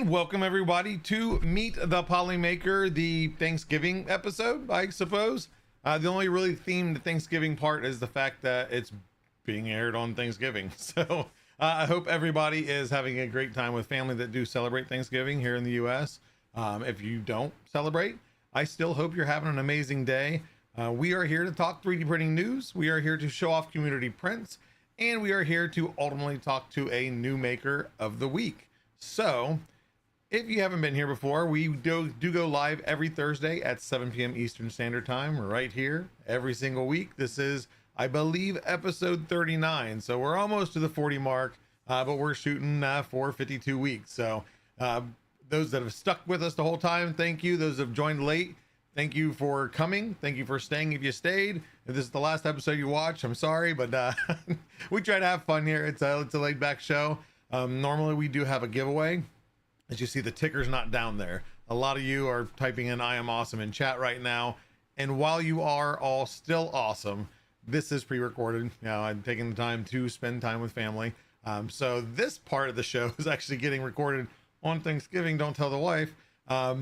Welcome everybody to Meet the Polymaker, the Thanksgiving episode, I suppose. The only really themed Thanksgiving part is the fact that it's being aired on Thanksgiving. So I hope everybody is having a great time with family that do celebrate Thanksgiving here in the US. If you don't celebrate, I still hope you're having an amazing day. We are here to talk 3D printing news. We are here to show off community prints, and we are here to ultimately talk to a new maker of the week. So if you haven't been here before, we do go live every Thursday at 7 p.m. Eastern Standard Time, right here every single week. This is, I believe, episode 39. So we're almost to the 40 mark, but we're shooting for 52 weeks. So those that have stuck with us the whole time, thank you. Those that have joined late, thank you for coming. Thank you for staying if you stayed. If this is the last episode you watch, I'm sorry, but we try to have fun here. It's a laid back show. Normally we do have a giveaway. As you see, the ticker's not down there. A lot of you are typing in "I am awesome" in chat right now, and while you are all still awesome, this is pre-recorded. I'm taking the time to spend time with family, so this part of the show is actually getting recorded on Thanksgiving. Don't tell the wife.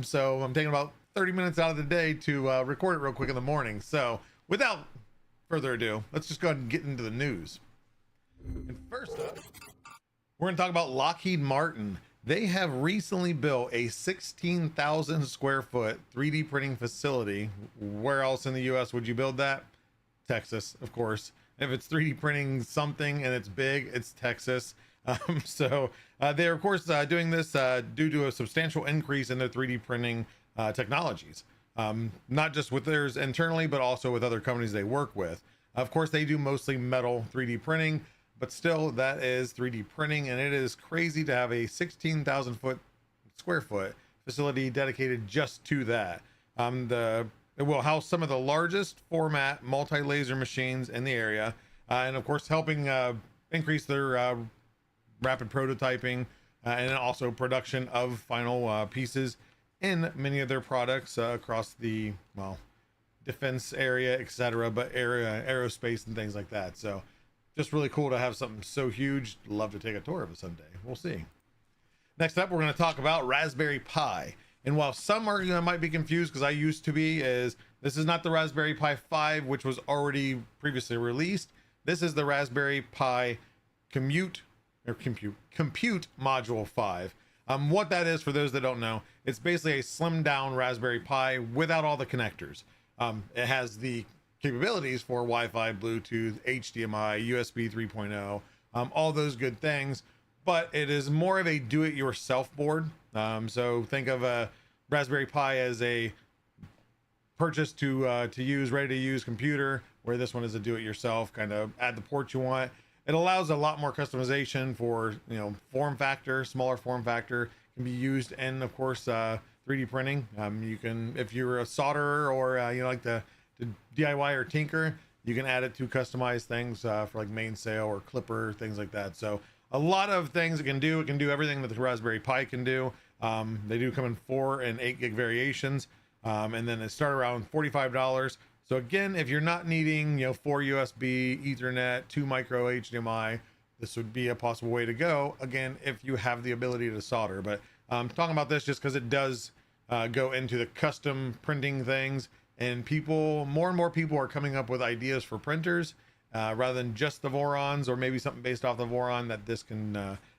So I'm taking about 30 minutes out of the day to record it real quick in the morning. So without further ado, let's just go ahead and get into the news. And first up, we're going to talk about Lockheed Martin. They have recently built a 16,000 square foot 3D printing facility. Where else in the US would you build that? Texas, of course. If it's 3D printing something and it's big, it's Texas. They're of course doing this due to a substantial increase in their 3D printing technologies. Not just with theirs internally, but also with other companies they work with. Of course, they do mostly metal 3D printing, but still, that is 3D printing, and it is crazy to have a 16,000 square foot facility dedicated just to that. It will house some of the largest format multi-laser machines in the area, and of course helping increase their rapid prototyping and also production of final pieces in many of their products across the defense area, etc., but aerospace and things like that. So just really cool to have something so huge. Love to take a tour of it someday. We'll see. Next up, we're going to talk about Raspberry Pi. And while some might be confused, because I used to be, is this is not the Raspberry Pi 5, which was already previously released. This is the Raspberry Pi Compute Module 5. What that is, for those that don't know, it's basically a slimmed down Raspberry Pi without all the connectors. It has the capabilities for Wi-Fi, Bluetooth, HDMI, USB 3.0, all those good things, but it is more of a do-it-yourself board. So think of a Raspberry Pi as a purchase to use, ready to use computer, where this one is a do-it-yourself, kind of add the port you want. It allows a lot more customization for, form factor, smaller form factor, can be used in, of course, 3D printing. You can, if you're a solderer or you like to DIY or tinker, you can add it to customize things for like mainsail or clipper, things like that. So a lot of things it can do. It can do everything that the Raspberry Pi can do. They do come in 4 and 8 gig variations, and then they start around $45. So again, if you're not needing 4 USB, Ethernet, 2 micro HDMI, this would be a possible way to go. Again, if you have the ability to solder. But I'm talking about this just because it does go into the custom printing things. And more and more people are coming up with ideas for printers rather than just the Vorons, or maybe something based off the Voron that this can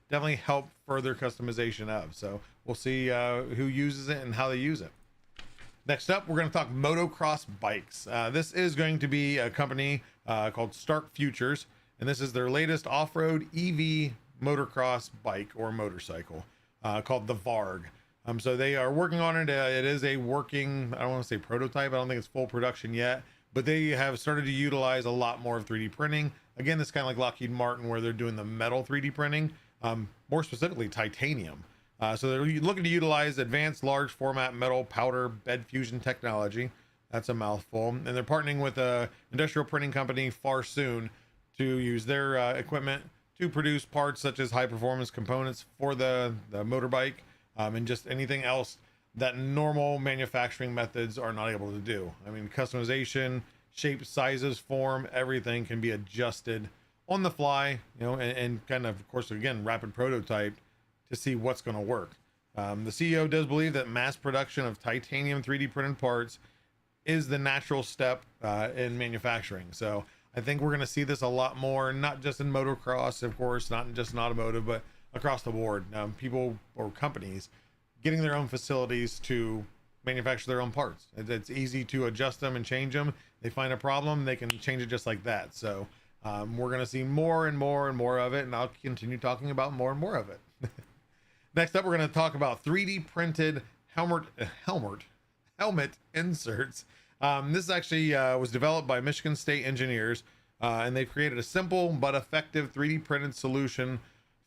definitely help further customization of. So we'll see who uses it and how they use it. Next up, we're going to talk motocross bikes. This is going to be a company called Stark Futures, and this is their latest off-road EV motocross bike or motorcycle called the Varg. So they are working on it. It is a working, I don't want to say prototype, I don't think it's full production yet, but they have started to utilize a lot more of 3D printing. Again, this is kind of like Lockheed Martin, where they're doing the metal 3D printing. more specifically titanium. So they're looking to utilize advanced large format metal powder bed fusion technology. That's a mouthful. And they're partnering with a industrial printing company Far Soon to use their equipment to produce parts such as high performance components for the motorbike, and just anything else that normal manufacturing methods are not able to do. I mean, customization, shape, sizes, form, everything can be adjusted on the fly, you know, and kind of course, again, rapid prototype to see what's going to work. The CEO does believe that mass production of titanium 3D printed parts is the natural step in manufacturing. So I think we're going to see this a lot more, not just in motocross, of course, not just in automotive, but across the board. People or companies getting their own facilities to manufacture their own parts. It's easy to adjust them and change them. They find a problem, they can change it just like that. So we're going to see more and more and more of it, and I'll continue talking about more and more of it. Next up, we're going to talk about 3D printed helmet inserts. This actually was developed by Michigan State engineers, and they've created a simple but effective 3D printed solution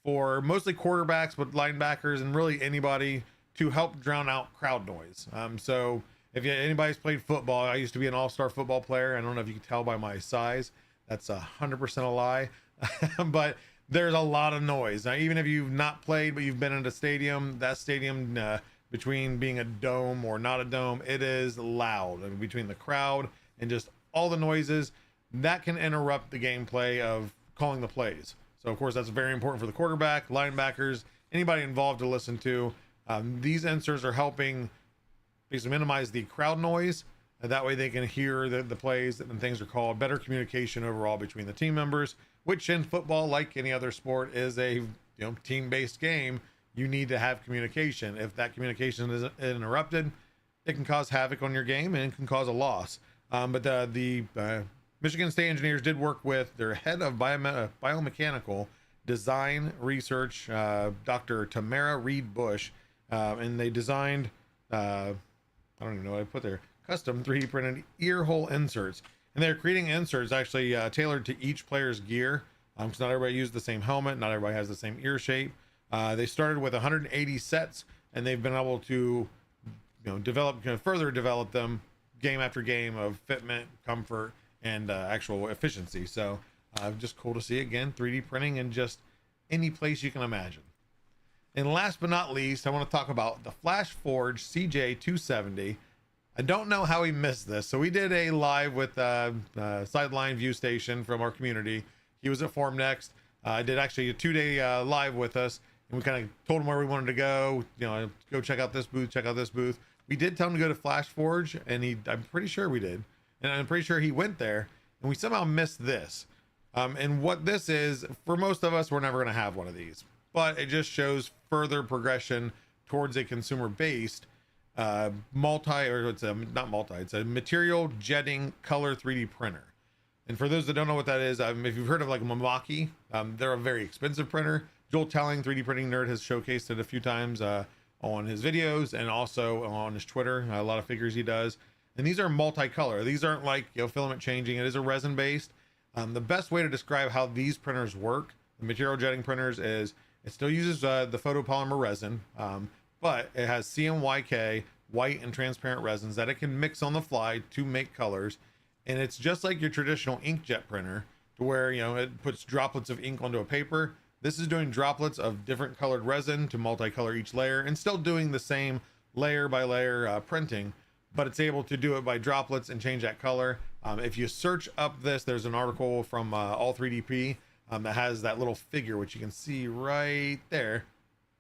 for mostly quarterbacks, but linebackers and really anybody to help drown out crowd noise. So if anybody's played football, I used to be an all-star football player. I don't know if you can tell by my size. That's 100% a lie, but there's a lot of noise. Now, even if you've not played, but you've been in a stadium, that stadium, between being a dome or not a dome, it is loud. I mean, between the crowd and just all the noises, that can interrupt the gameplay of calling the plays. So of course, that's very important for the quarterback, linebackers, anybody involved to listen to. These inserts are helping basically minimize the crowd noise, and that way they can hear the plays and things are called. Better communication overall between the team members, which in football, like any other sport, is a team-based game. You need to have communication. If that communication is interrupted, it can cause havoc on your game and it can cause a loss. But the Michigan State engineers did work with their head of biomechanical design research, Dr. Tamara Reed Bush, and they designed, I don't even know what I put there, custom 3D printed ear hole inserts. And they're creating inserts actually tailored to each player's gear, because not everybody uses the same helmet, not everybody has the same ear shape. They started with 180 sets, and they've been able to further develop them game after game of fitment, comfort, and actual efficiency. So just cool to see, again, 3D printing in just any place you can imagine. And last but not least, I want to talk about the Flash Forge CJ270. I don't know how we missed this. So we did a live with Sideline View Station from our community. He was at Formnext. Did actually a 2-day live with us, and we kind of told him where we wanted to go. Go check out this booth, check out this booth. We did tell him to go to Flash Forge, and I'm pretty sure we did. And I'm pretty sure he went there, and we somehow missed this. And what this is, for most of us, we're never going to have one of these, but it just shows further progression towards a consumer-based it's a material jetting color 3D printer. And for those that don't know what that is, if you've heard of like a Mamaki, they're a very expensive printer. Joel Telling, 3D printing nerd, has showcased it a few times on his videos and also on his Twitter. A lot of figures he does. And these are multicolor. These aren't like filament changing. It is a resin based. The best way to describe how these printers work, the material jetting printers, is it still uses the photopolymer resin, but it has CMYK white and transparent resins that it can mix on the fly to make colors. And it's just like your traditional inkjet printer, to where it puts droplets of ink onto a paper. This is doing droplets of different colored resin to multicolor each layer, and still doing the same layer by layer printing, but it's able to do it by droplets and change that color. If you search up this, there's an article from All3DP that has that little figure, which you can see right there,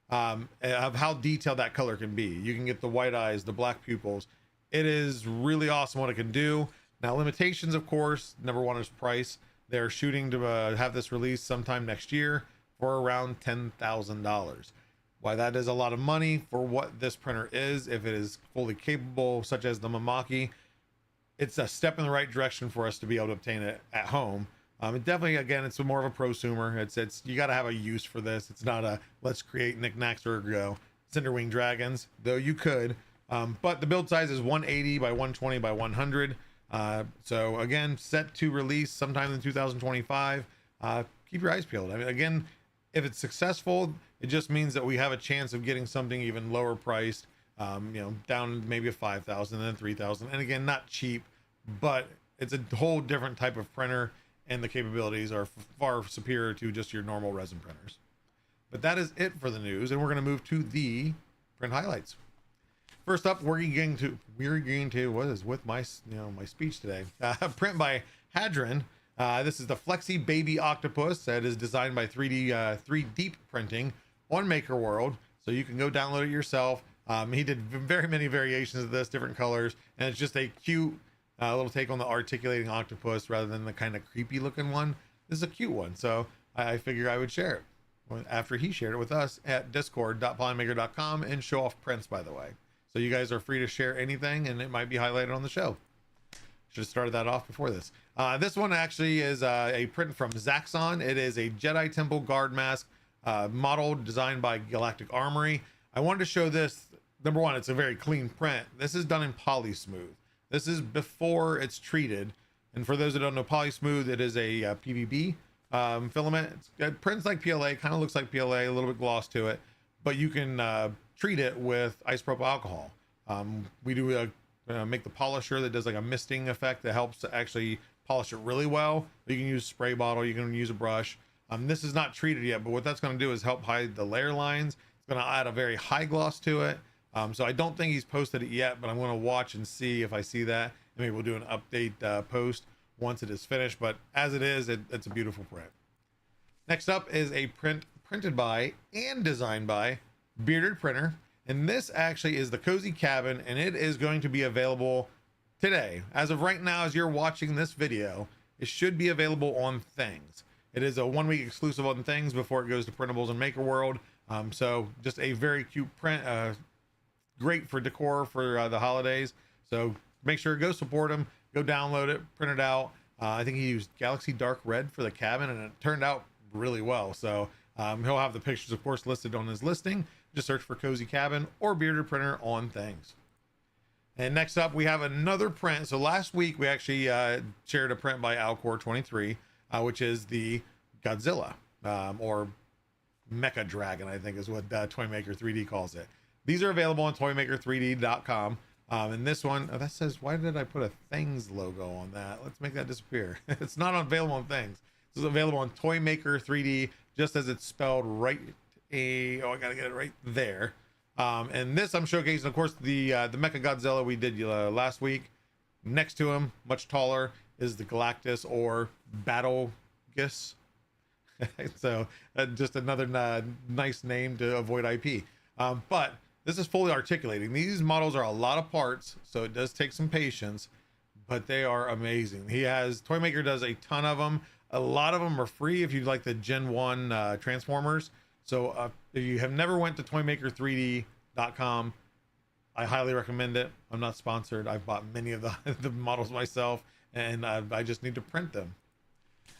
of how detailed that color can be. You can get the white eyes, the black pupils. It is really awesome what it can do. Now, limitations, of course, number one is price. They're shooting to have this released sometime next year for around $10,000. Why that is a lot of money for what this printer is, if it is fully capable, such as the Mamaki, it's a step in the right direction for us to be able to obtain it at home. It definitely, again, it's more of a prosumer. It's you got to have a use for this. It's not a let's create knickknacks or Cinderwing dragons, though you could. But the build size is 180 by 120 by 100. So again, set to release sometime in 2025. Keep your eyes peeled. I mean, again, If it's successful, it just means that we have a chance of getting something even lower priced, down maybe a 5,000 and then 3,000. And again, not cheap, but it's a whole different type of printer, and the capabilities are far superior to just your normal resin printers. But that is it for the news, and we're going to move to the print highlights. First up, we're going to what is with my my speech today? Print by Hadron. This is the Flexi Baby Octopus that is designed by 3 Deep Printing on Maker World, so you can go download it yourself. He did very many variations of this, different colors, and it's just a cute little take on the articulating octopus rather than the kind of creepy looking one. This is a cute one, so I figure I would share it after he shared it with us at discord.polymaker.com, and show off prints, by the way. So you guys are free to share anything, and it might be highlighted on the show. Should have started that off before this. This one actually is a print from Zaxxon. It is a Jedi Temple guard mask model designed by Galactic Armory. I wanted to show this. Number one, it's a very clean print. This is done in Polysmooth. This is before it's treated. And for those that don't know Polysmooth, it is a PVB filament. It prints like PLA, kind of looks like PLA, a little bit gloss to it, but you can treat it with isopropyl alcohol. We do make the polisher that does like a misting effect that helps to actually polish it really well. You can use a spray bottle, you can use a brush. This is not treated yet, but what that's going to do is help hide the layer lines. It's going to add a very high gloss to it. So I don't think he's posted it yet, but I'm going to watch and see if I see that. Maybe we'll do an update post once it is finished, but as it is, it's a beautiful print. Next up is a print printed by and designed by Bearded Printer. And this actually is the Cozy Cabin, and it is going to be available today. As of right now, as you're watching this video, it should be available on Things. It is a 1-week exclusive on Things before it goes to printables and Maker World. So just a very cute print, great for decor for the holidays. So make sure to go support him, go download it, print it out. I think he used Galaxy Dark Red for the cabin, and it turned out really well. So he'll have the pictures, of course, listed on his listing. Just search for Cozy Cabin or Bearded Printer on Things. And next up, we have another print. So last week, we actually shared a print by Alcor 23, which is the Godzilla, or Mecha Dragon, I think is what Toymaker 3D calls it. These are available on toymaker3d.com. And this one, that says, why did I put a Things logo on that? Let's make that disappear. It's not available on Things. This is available on Toymaker 3D, just as it's spelled right. I gotta get it right there. And this I'm showcasing, of course, the Mecha Godzilla we did last week. Next to him, much taller, is the Galactus or Battlegus. So just another nice name to avoid IP. But this is fully articulating. These models are a lot of parts, so it does take some patience, but they are amazing. Toymaker does a ton of them. A lot of them are free if you like the Gen 1 Transformers. So if you have never went to toymaker3d.com, I highly recommend it. I'm not sponsored. I've bought many of the models myself, and I just need to print them.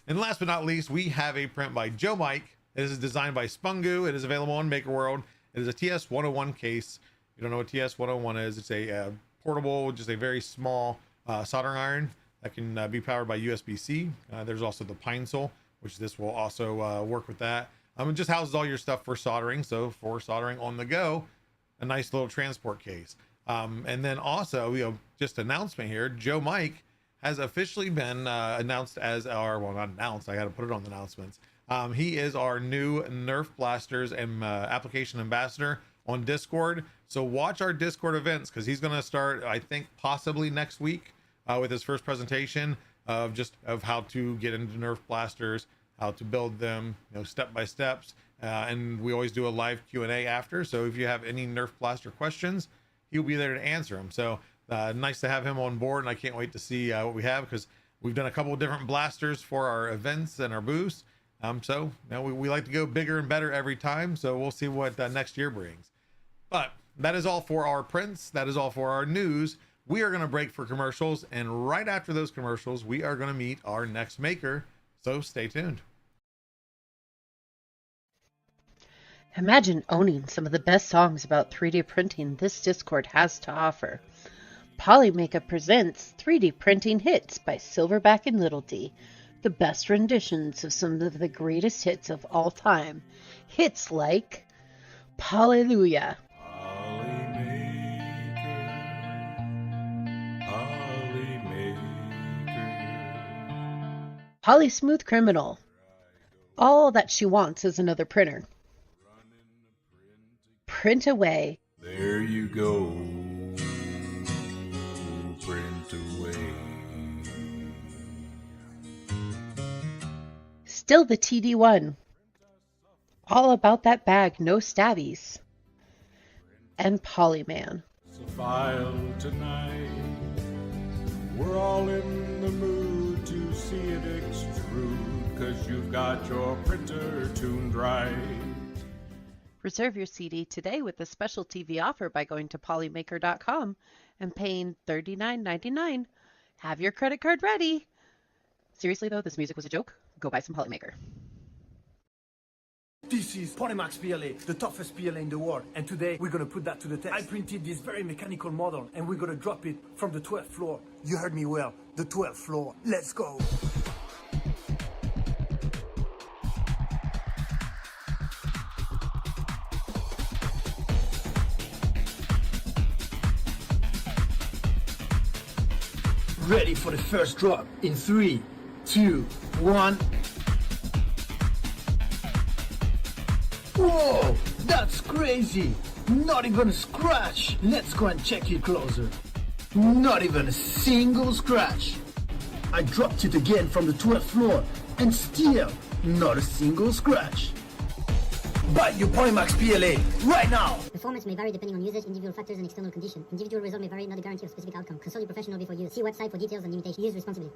And last but not least, we have a print by Joe Mike. This is designed by Spungu. It is available on Maker World. It is a TS101 case. If you don't know what TS101 is, it's a portable, just a very small soldering iron that can be powered by USB-C. There's also the Pine Sol, which this will also work with that. It just houses all your stuff for soldering. So for soldering on the go, a nice little transport case. And then also, just announcement here, Joe Mike has officially been announced as our, well, not announced, I got to put it on the announcements. He is our new Nerf Blasters and application ambassador on Discord. So watch our Discord events, because he's going to start, I think, possibly next week with his first presentation of how to get into Nerf Blasters, how to build them, step by steps, and we always do a live Q&A after. So if you have any Nerf Blaster questions, he'll be there to answer them. So nice to have him on board, and I can't wait to see what we have, because we've done a couple of different blasters for our events and our booths. So we like to go bigger and better every time. So we'll see what next year brings. But that is all for our prints. That is all for our news. We are going to break for commercials, and right after those commercials, we are going to meet our next maker. So stay tuned. Imagine owning some of the best songs about 3D printing this Discord has to offer. Polymaker presents 3D Printing Hits by Silverback and Little D. the best renditions of some of the greatest hits of all time. Hits like Hallelujah, Polly Smooth Criminal, All That She Wants Is Another Printer, Print Away, There you go, print away. Still the TD1, All About That Bag, No Stabbies, and Polyman. It's a file tonight. We're all in the mood to see it extrude, 'cause you've got your printer tuned right. Reserve your CD today with a special TV offer by going to polymaker.com and paying $39.99. Have your credit card ready. Seriously though, this music was a joke. Go buy some Polymaker. This is Polymax PLA, the toughest PLA in the world, and today we're gonna put that to the test. I printed this very mechanical model and we're gonna drop it from the 12th floor. You heard me well, the 12th floor. Let's go. Ready for the first drop in 3, 2, 1. Whoa, that's crazy! Not even a scratch! Let's go and check it closer. Not even a single scratch. I dropped it again from the 12th floor and still not a single scratch. Buy your Polymax PLA right now! Performance may vary depending on usage, individual factors, and external conditions. Individual result may vary, not a guarantee of specific outcome. Consult your professional before use. See website for details and limitations. Use responsibly.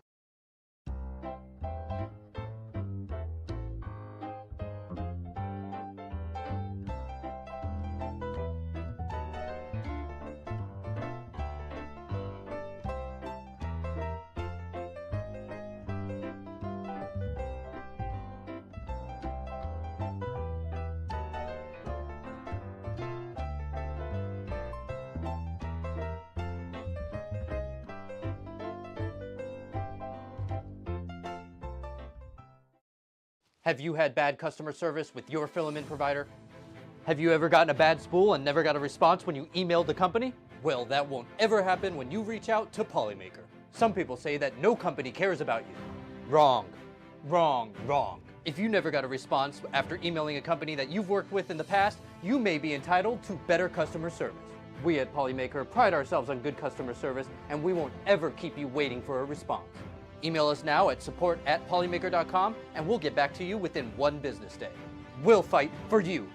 Have you had bad customer service with your filament provider? Have you ever gotten a bad spool and never got a response when you emailed the company? Well, that won't ever happen when you reach out to Polymaker. Some people say that no company cares about you. Wrong. Wrong. Wrong. If you never got a response after emailing a company that you've worked with in the past, you may be entitled to better customer service. We at Polymaker pride ourselves on good customer service, and we won't ever keep you waiting for a response. Email us now at support@polymaker.com and we'll get back to you within 1 business day. We'll fight for you.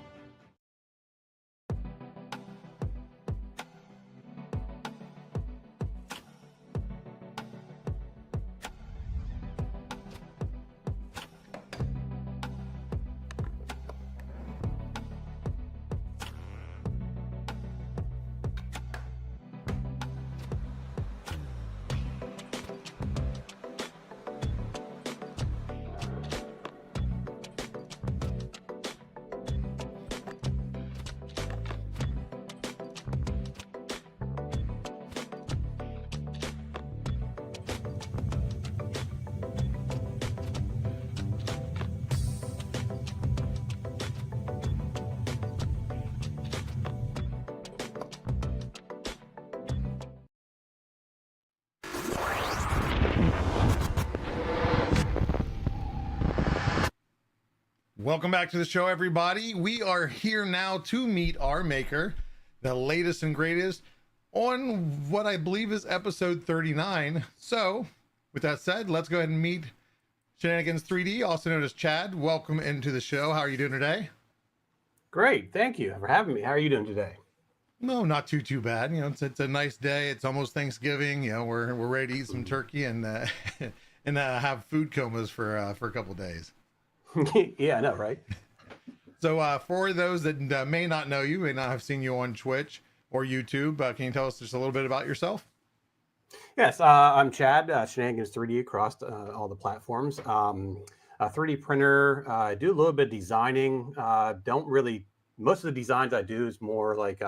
Welcome back to the show, everybody. We are here now to meet our maker, the latest and greatest, on what I believe is episode 39. So, with that said, let's go ahead and meet Shenanigans 3D, also known as Chad. Welcome into the show. How are you doing today? Great, thank you for having me. How are you doing today? No, not too bad. You know, it's a nice day. It's almost Thanksgiving. You know, we're ready to eat some turkey and and have food comas for a couple days. Yeah, I know, right? So for those that may not know you, may not have seen you on Twitch or YouTube, can you tell us just a little bit about yourself? Yes, I'm Chad, Shenanigans 3D across all the platforms. A 3D printer, I do a little bit of designing. Most of the designs I do is more like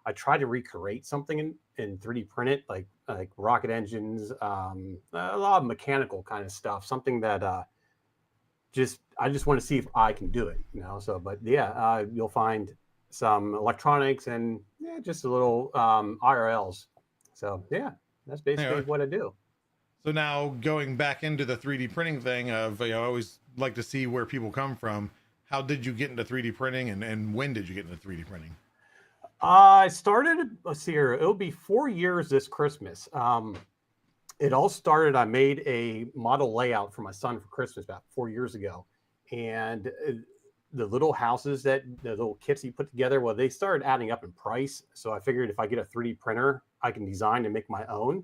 I try to recreate something in 3D print it, like rocket engines, a lot of mechanical kind of stuff, something that I just want to see if I can do it, you know. So, but yeah, you'll find some electronics and just a little IRLs. So yeah, that's basically Anyway, what I do. so now going back into the 3D printing thing of, I always like to see where people come from. How did you get into 3D printing, and when did you get into 3D printing? I started, let's see here, it'll be 4 years this Christmas. It all started, I made a model layout for my son for Christmas about 4 years ago. And the little houses the little kits you put together, well, they started adding up in price. So I figured if I get a 3D printer, I can design and make my own.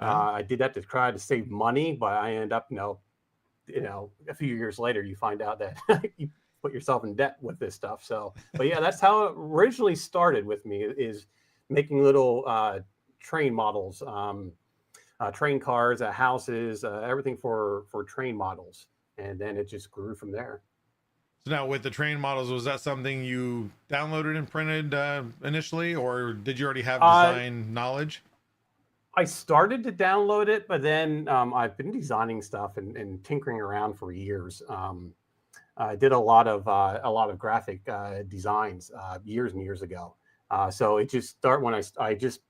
I did that to try to save money, but I ended up, a few years later, you find out that you put yourself in debt with this stuff. So, but yeah, that's how it originally started with me, is making little train models, train cars, houses, everything for train models. And then it just grew from there. So now with the train models, was that something you downloaded and printed initially, or did you already have design knowledge? I started to download it, but then I've been designing stuff and tinkering around for years. I did a lot of graphic designs years and years ago. So it just started when I just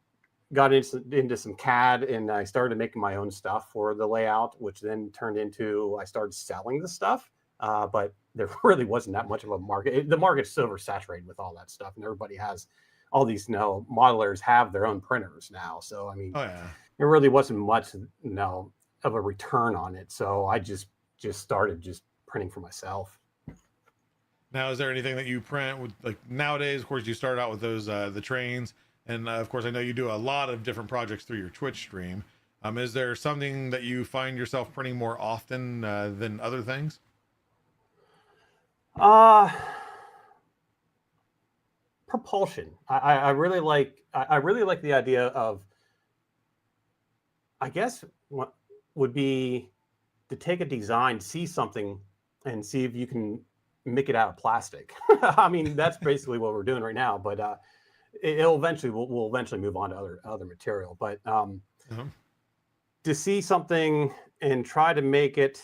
got into some CAD, and I started making my own stuff for the layout, which then turned into I started selling the stuff. But there really wasn't that much of a market. The market's so oversaturated with all that stuff, and everybody has all these, modelers have their own printers now. So I mean, there really wasn't much, of a return on it. So I just started just printing for myself. Now, is there anything that you print with, like nowadays? Of course, you start out with those the trains, and of course, I know you do a lot of different projects through your Twitch stream. Is there something that you find yourself printing more often than other things? Propulsion. I really like. I really like the idea of, I guess, what would be to take a design, see something, and see if you can make it out of plastic. I mean, that's basically what we're doing right now. But it'll eventually we'll eventually move on to other material. But to see something and try to make it,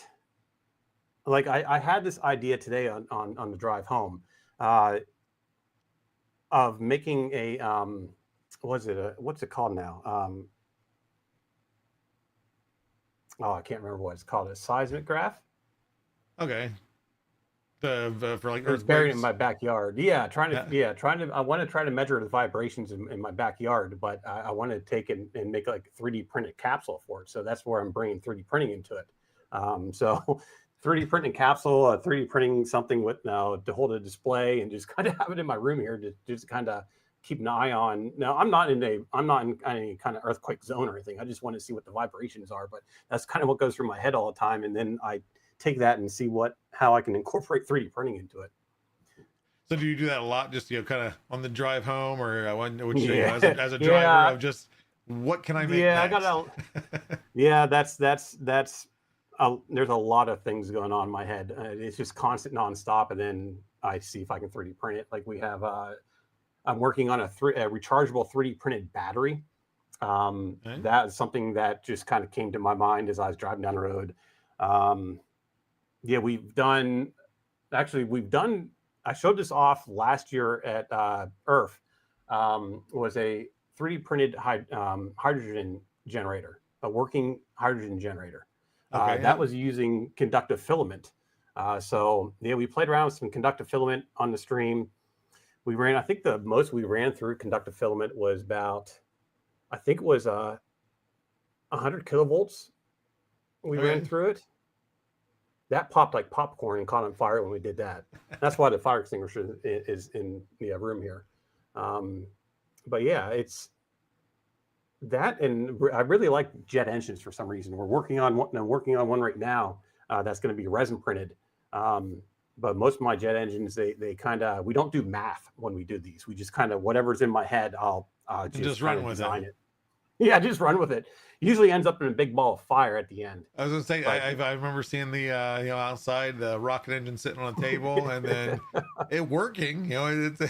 like I had this idea today on the drive home, of making a what's it called now? I can't remember what it's called. A seismic graph. Okay. For like it's buried in my backyard. Yeah, trying to. I want to try to measure the vibrations in my backyard, but I want to take it and make like a 3D printed capsule for it. So that's where I'm bringing 3D printing into it. So 3D printing capsule, 3D printing something with to hold a display and just kind of have it in my room here to just kind of keep an eye on. Now, I'm not in any kind of earthquake zone or anything. I just want to see what the vibrations are, but that's kind of what goes through my head all the time. And then I take that and see how I can incorporate 3D printing into it. So do you do that a lot, just kind of on the drive home, or would you as a driver of just what can I make? Yeah, next? that's there's a lot of things going on in my head. It's just constant, nonstop, and then I see if I can 3D print it. Like we have, I'm working on a rechargeable 3D printed battery. That is something that just kind of came to my mind as I was driving down the road. We've done. I showed this off last year at EARTH. Was a 3D printed hydrogen generator, a working hydrogen generator. That was using conductive filament. We played around with some conductive filament on the stream. I think the most we ran through conductive filament was about, I think it was 100 kilovolts. We ran through it. That popped like popcorn and caught on fire when we did that. That's why the fire extinguisher is in the room here. But yeah, it's that, and I really like jet engines for some reason. We're working on one right now that's going to be resin printed. But most of my jet engines, they kind of, we don't do math when we do these. We just kind of, whatever's in my head, I'll just run with design it. Yeah, just run with it. Usually ends up in a big ball of fire at the end. I was gonna say, But I remember seeing the outside the rocket engine sitting on a table and then it working, it's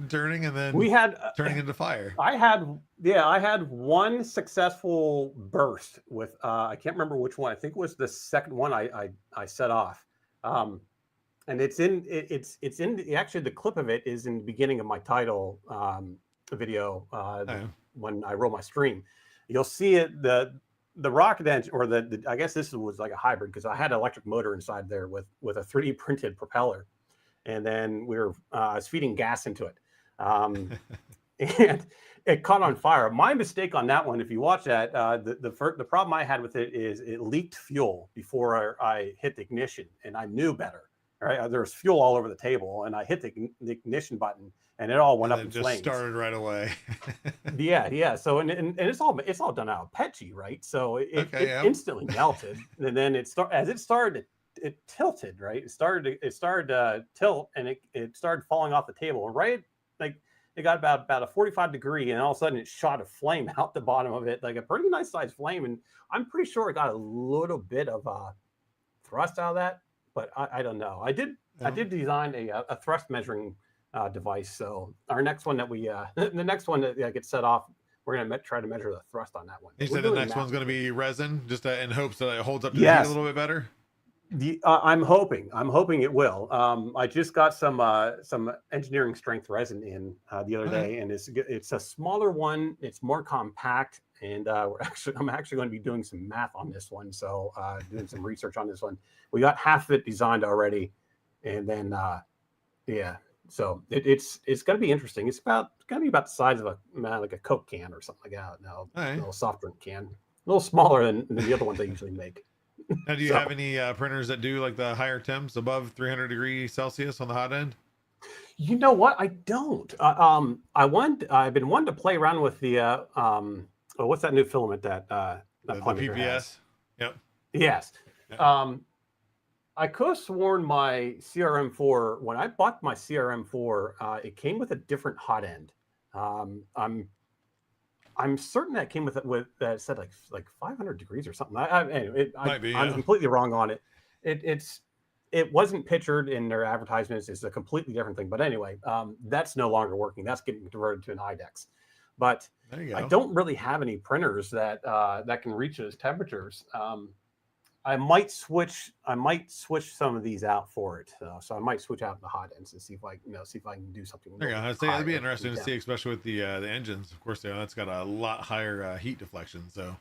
turning and then we had turning into fire. I had one successful burst with I can't remember which one. I think it was the second one I set off. And it's in actually the clip of it is in the beginning of my title video when I roll my stream. You'll see it the rocket engine or the I guess this was like a hybrid because I had an electric motor inside there with a 3D printed propeller, and then I was feeding gas into it, and it caught on fire. My mistake on that one, if you watch that, the problem I had with it is it leaked fuel before I hit the ignition, and I knew better. Right, there was fuel all over the table, and I hit the ignition button, and it all went up in just flames. started right away. Yeah. So and it's all done out of PETG, right? So it instantly melted, and then it started, it tilted, right? It started to tilt, and it started falling off the table, and right, like it got about a 45 degree, and all of a sudden it shot a flame out the bottom of it, like a pretty nice sized flame, and I'm pretty sure it got a little bit of thrust out of that. But I don't know. I did design a thrust measuring device. So our next one that the next one that gets set off, we're gonna try to measure the thrust on that one. You said the next one's gonna be resin, just in hopes that it holds up to the heat a little bit better. I'm hoping it will. I just got some engineering strength resin in the other day, and it's a smaller one. It's more compact, and I'm actually going to be doing some math on this one. So doing some research on this one. We got half of it designed already, and then so it's going to be interesting. It's going to be about the size of like a Coke can or something like that. No, a little soft drink can, a little smaller than the other ones I usually make. Now, do you have any printers that do like the higher temps above 300 degrees Celsius on the hot end? You know what? I don't. I've been wanting to play around with the what's that new filament that the PPS has? Yep. Yes. Yep. I could have sworn my CRM4, when I bought my CRM4, it came with a different hot end. I'm certain that came with that said like 500 degrees or something. I'm completely wrong on it. It wasn't pictured in their advertisements. It's a completely different thing. But anyway, that's no longer working. That's getting converted to an IDEX. But I don't really have any printers that can reach those temperatures. I might switch some of these out for it. So I might switch out the hot ends and see if I can do something. There you go. I'd say that'd be interesting to see, especially with the engines. Of course, that's got a lot higher heat deflection. So,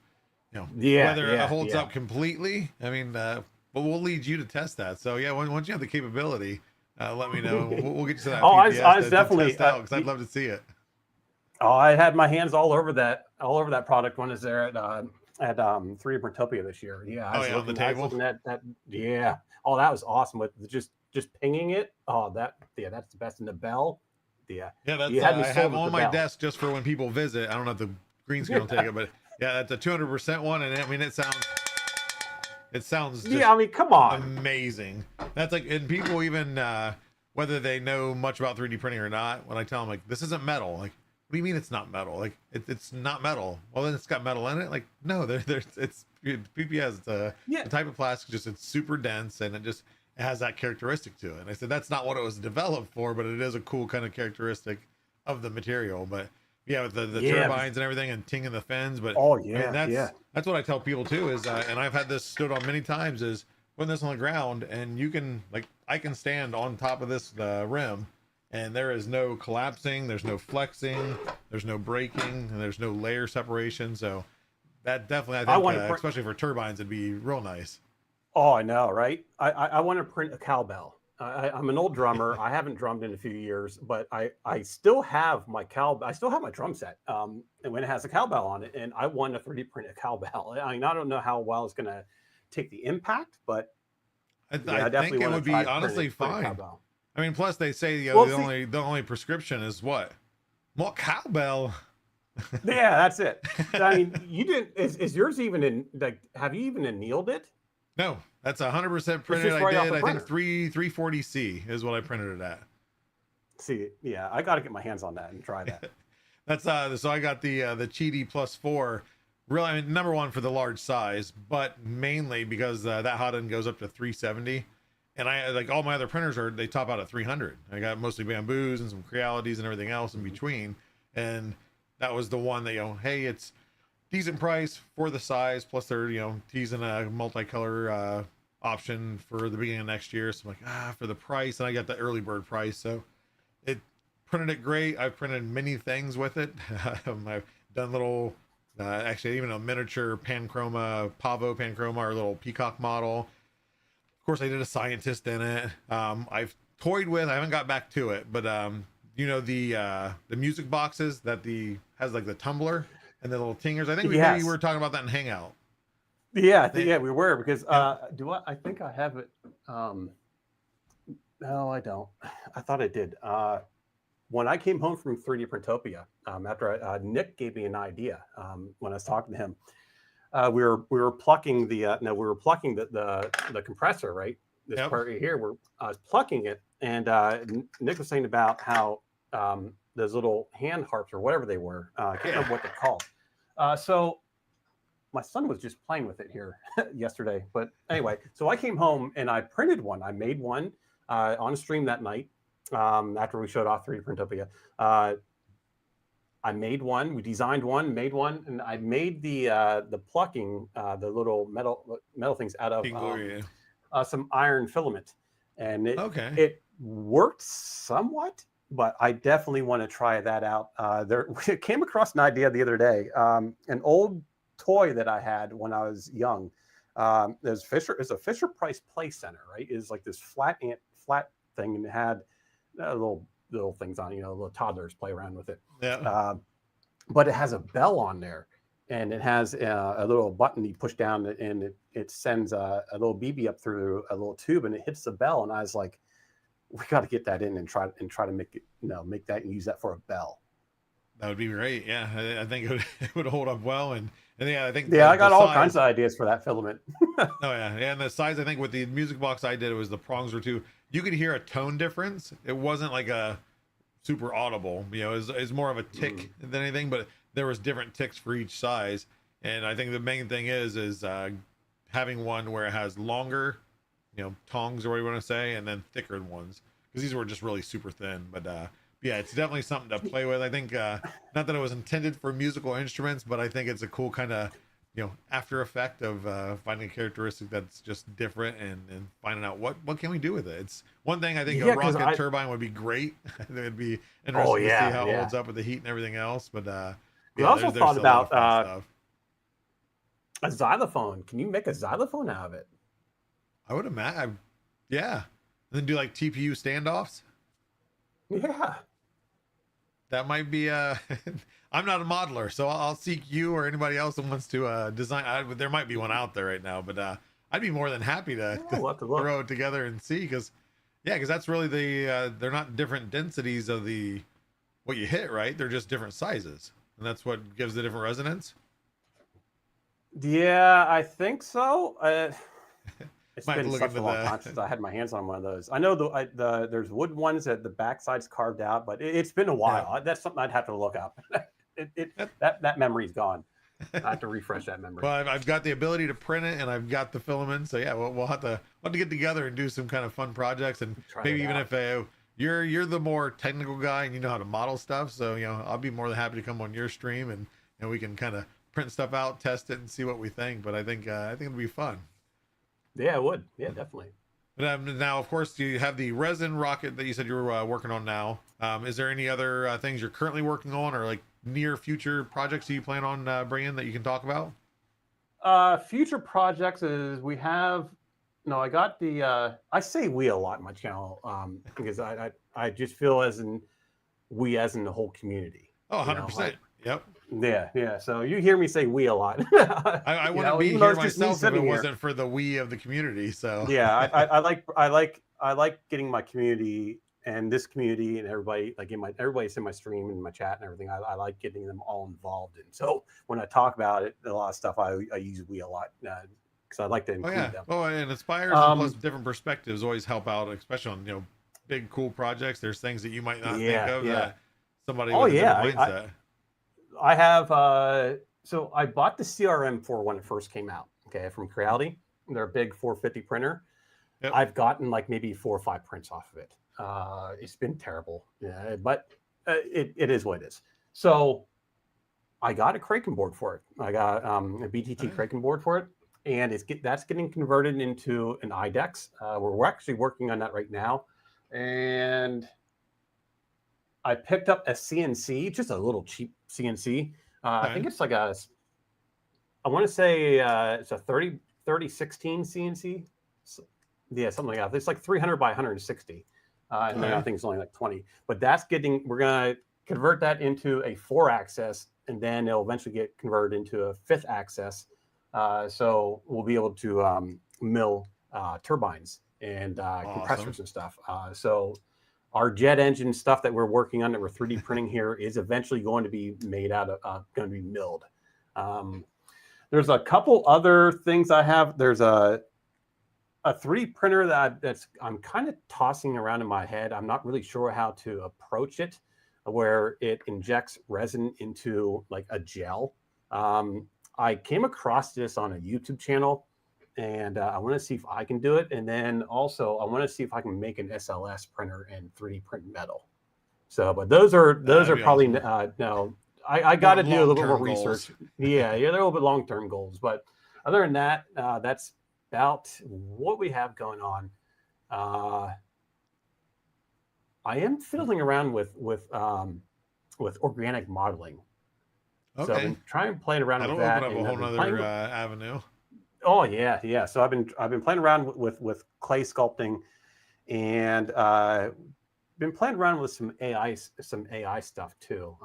whether it holds up completely. I mean, but we'll lead you to test that. So once you have the capability, let me know. We'll get you to that. I was definitely because I'd love to see it. Oh, I had my hands all over that product when I was there at 3D Printopia this year. Yeah, I was on the table. Looking at that. Yeah. Oh, that was awesome with just pinging it. Oh, that's the best in the bell. Yeah. Yeah, that's I have on my desk just for when people visit. I don't know if the green screen will take it, but yeah, that's a 200% one, and I mean it sounds just I mean, come on, amazing. That's like, and people even whether they know much about 3D printing or not, when I tell them like this isn't metal, like, what do you mean it's not metal? Like it's not metal. Well, then it's got metal in it. Like, no, it's PPS. It's a type of plastic. Just it's super dense, and it has that characteristic to it. And I said that's not what it was developed for, but it is a cool kind of characteristic of the material. But with the turbines and everything, and tinging the fins. But that's what I tell people too. Is and I've had this stood on many times. Is putting this on the ground, and you can I can stand on top of this rim. And there is no collapsing, there's no flexing, there's no breaking, and there's no layer separation. So that definitely, I think, especially for turbines, it'd be real nice. Oh, I know, right? I want to print a cowbell. I'm an old drummer. I haven't drummed in a few years, but I still have my cowbell. I still have my drum set, and when it has a cowbell on it, and I want to 3D print a cowbell. I mean, I don't know how well it's going to take the impact, but I think it would be honestly fine. I mean, plus they say the only prescription is what? More cowbell. Yeah, that's it. I mean, you didn't. Is yours even in? Like, have you even annealed it? No, that's 100% printed. I did. I think 340C is what I printed it at. See, yeah, I got to get my hands on that and try that. That's so I got the Cheedy +4. Really, I mean, number one for the large size, but mainly because that hot end goes up to 370, and I like all my other printers they top out at 300. I got mostly bamboos and some crealities and everything else in between, and that was the one that, hey, it's decent price for the size, plus they're teasing a multicolor option for the beginning of next year. So I'm like, for the price, and I got the early bird price, so it printed it great. I've printed many things with it. I've done little actually even a miniature Pavo panchroma, or little peacock model. Of course I did a scientist in it. I've toyed with, I haven't got back to it, but the music boxes that has like the tumbler and the little tingers. I think maybe we were talking about that in Hangout. Yeah, yeah, we were, because I think I have it. No, I don't. I thought I did. When I came home from 3D Printopia, after Nick gave me an idea, when I was talking to him, we were plucking the compressor, right? This part right here, where I was plucking it, and Nick was saying about how those little hand harps or whatever they were, I can't remember what they're called. So my son was just playing with it here yesterday. But anyway, so I came home and I printed one. I made one on a stream that night after we showed off 3D Printopia. I made one. We designed one, made one, and I made the plucking, the little metal things out of some iron filament, and it worked somewhat. But I definitely want to try that out. It came across an idea the other day. An old toy that I had when I was young. There's a Fisher Price Play Center, right? It's like this flat thing, and it had little things on, little toddlers play around with it. Yeah. But it has a bell on there, and it has a little button you push down, and it sends a little BB up through a little tube, and it hits the bell. And I was like, we got to get that in and try to make it, make that and use that for a bell. That would be great. Yeah, I think it would hold up well, and yeah, I think I got all kinds of ideas for that filament. Oh yeah, and the size, I think with the music box I did, it was the prongs were too. You could hear a tone difference. It wasn't like a super audible. It's more of a tick than anything, but there was different ticks for each size. And I think the main thing is having one where it has longer, tongs or what you want to say, and then thicker ones, because these were just really super thin. But yeah, it's definitely something to play with. I think not that it was intended for musical instruments, but I think it's a cool kind of after effect of finding a characteristic that's just different and finding out what can we do with it. It's one thing. I think a rocket turbine would be great. It'd be interesting to see how it holds up with the heat and everything else. But I also thought about a xylophone. Can you make a xylophone out of it? I would imagine. Yeah. And then do like TPU standoffs. Yeah. That might be I'm not a modeler, so I'll seek you or anybody else that wants to design. There might be one out there right now, but I'd be more than happy to throw it together and see, because that's really they're not different densities of what you hit, right? They're just different sizes, and that's what gives the different resonance. Yeah, I think so. It's been such a long time since I had my hands on one of those. I know there's wood ones that the backside's carved out, but it's been a while. Yeah. That's something I'd have to look up. That memory's gone. I have to refresh that memory. Well, I've got the ability to print it, and I've got the filament. So yeah, we'll have to get together and do some kind of fun projects, and maybe even if you're the more technical guy and you know how to model stuff, so I'll be more than happy to come on your stream and we can kind of print stuff out, test it, and see what we think. But I think it'll be fun. Yeah, it would. Yeah, definitely. But now, of course, you have the resin rocket that you said you were working on now. Is there any other things you're currently working on, or like near future projects that you plan on bringing that you can talk about? Future projects is I got the I say we a lot in my channel because I just feel as in the whole community. Oh, 100%. Yep. Yeah. So you hear me say we a lot. I wouldn't be here myself if it wasn't for the we of the community. So yeah, I like getting my community and this community and everybody, like everybody's in my stream and my chat and everything. I like getting them all involved. And so when I talk about it, a lot of stuff I use we a lot because I like to include them. Oh, and inspires and plus different perspectives always help out, especially on big cool projects. There's things that you might not think of that somebody with a different mindset. I have. So I bought the CRM4 when it first came out. Okay, from Creality. They're a big 450 printer. Yep. I've gotten like maybe 4 or 5 prints off of it. It's been terrible, yeah, but it is what it is. So I got a Kraken board for it. I got a BTT Kraken board for it, and that's getting converted into an IDEX. We're actually working on that right now, and I picked up a CNC, just a little cheap CNC. I think it's like I want to say it's a 3016 CNC. So, yeah, something like that. It's like 300 by 160. And then I think it's only like 20. But we're going to convert that into a 4-axis, and then it'll eventually get converted into a 5th axis. So we'll be able to mill turbines and compressors and stuff. So our jet engine stuff that we're working on, that we're 3D printing here, is eventually going to be made out of, going to be milled. There's a couple other things I have. There's a 3D printer that I'm kind of tossing around in my head. I'm not really sure how to approach it, where it injects resin into like a gel. I came across this on a YouTube channel, and I want to see if I can do it. And then also I want to see if I can make an SLS printer and 3D print metal. So, but those are probably awesome. No. I got to do a little bit more research. Yeah, they're a little bit long-term goals. But other than that, that's about what we have going on. I am fiddling around with organic modeling. Okay. So I've been trying to play around with that. That'll open up a whole other avenue. Oh yeah. So I've been playing around with clay sculpting, and been playing around with some AI stuff too.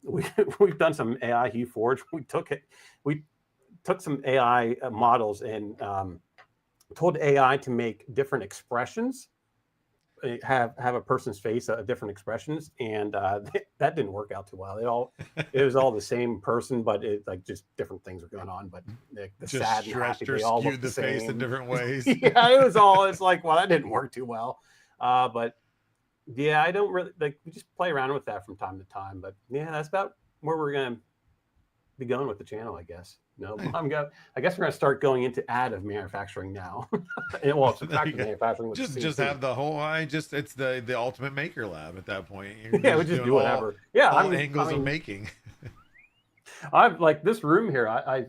We've done some AI Hue Forge. We took some AI models and told AI to make different expressions, have a person's face, different expressions, and that didn't work out too well. It was all the same person, but it like just different things were going on. But the just sad and happy, they all looked the face same in different ways. Yeah, it's like, well, that didn't work too well. But yeah, I don't really like. We just play around with that from time to time. But yeah, that's about where we're gonna be going with the channel, I guess. No, I guess we're gonna start going into additive manufacturing now. Well, subtractive manufacturing. Just have the whole. It's the ultimate maker lab at that point. Yeah, we just do whatever. All angles of making. I've like this room here. I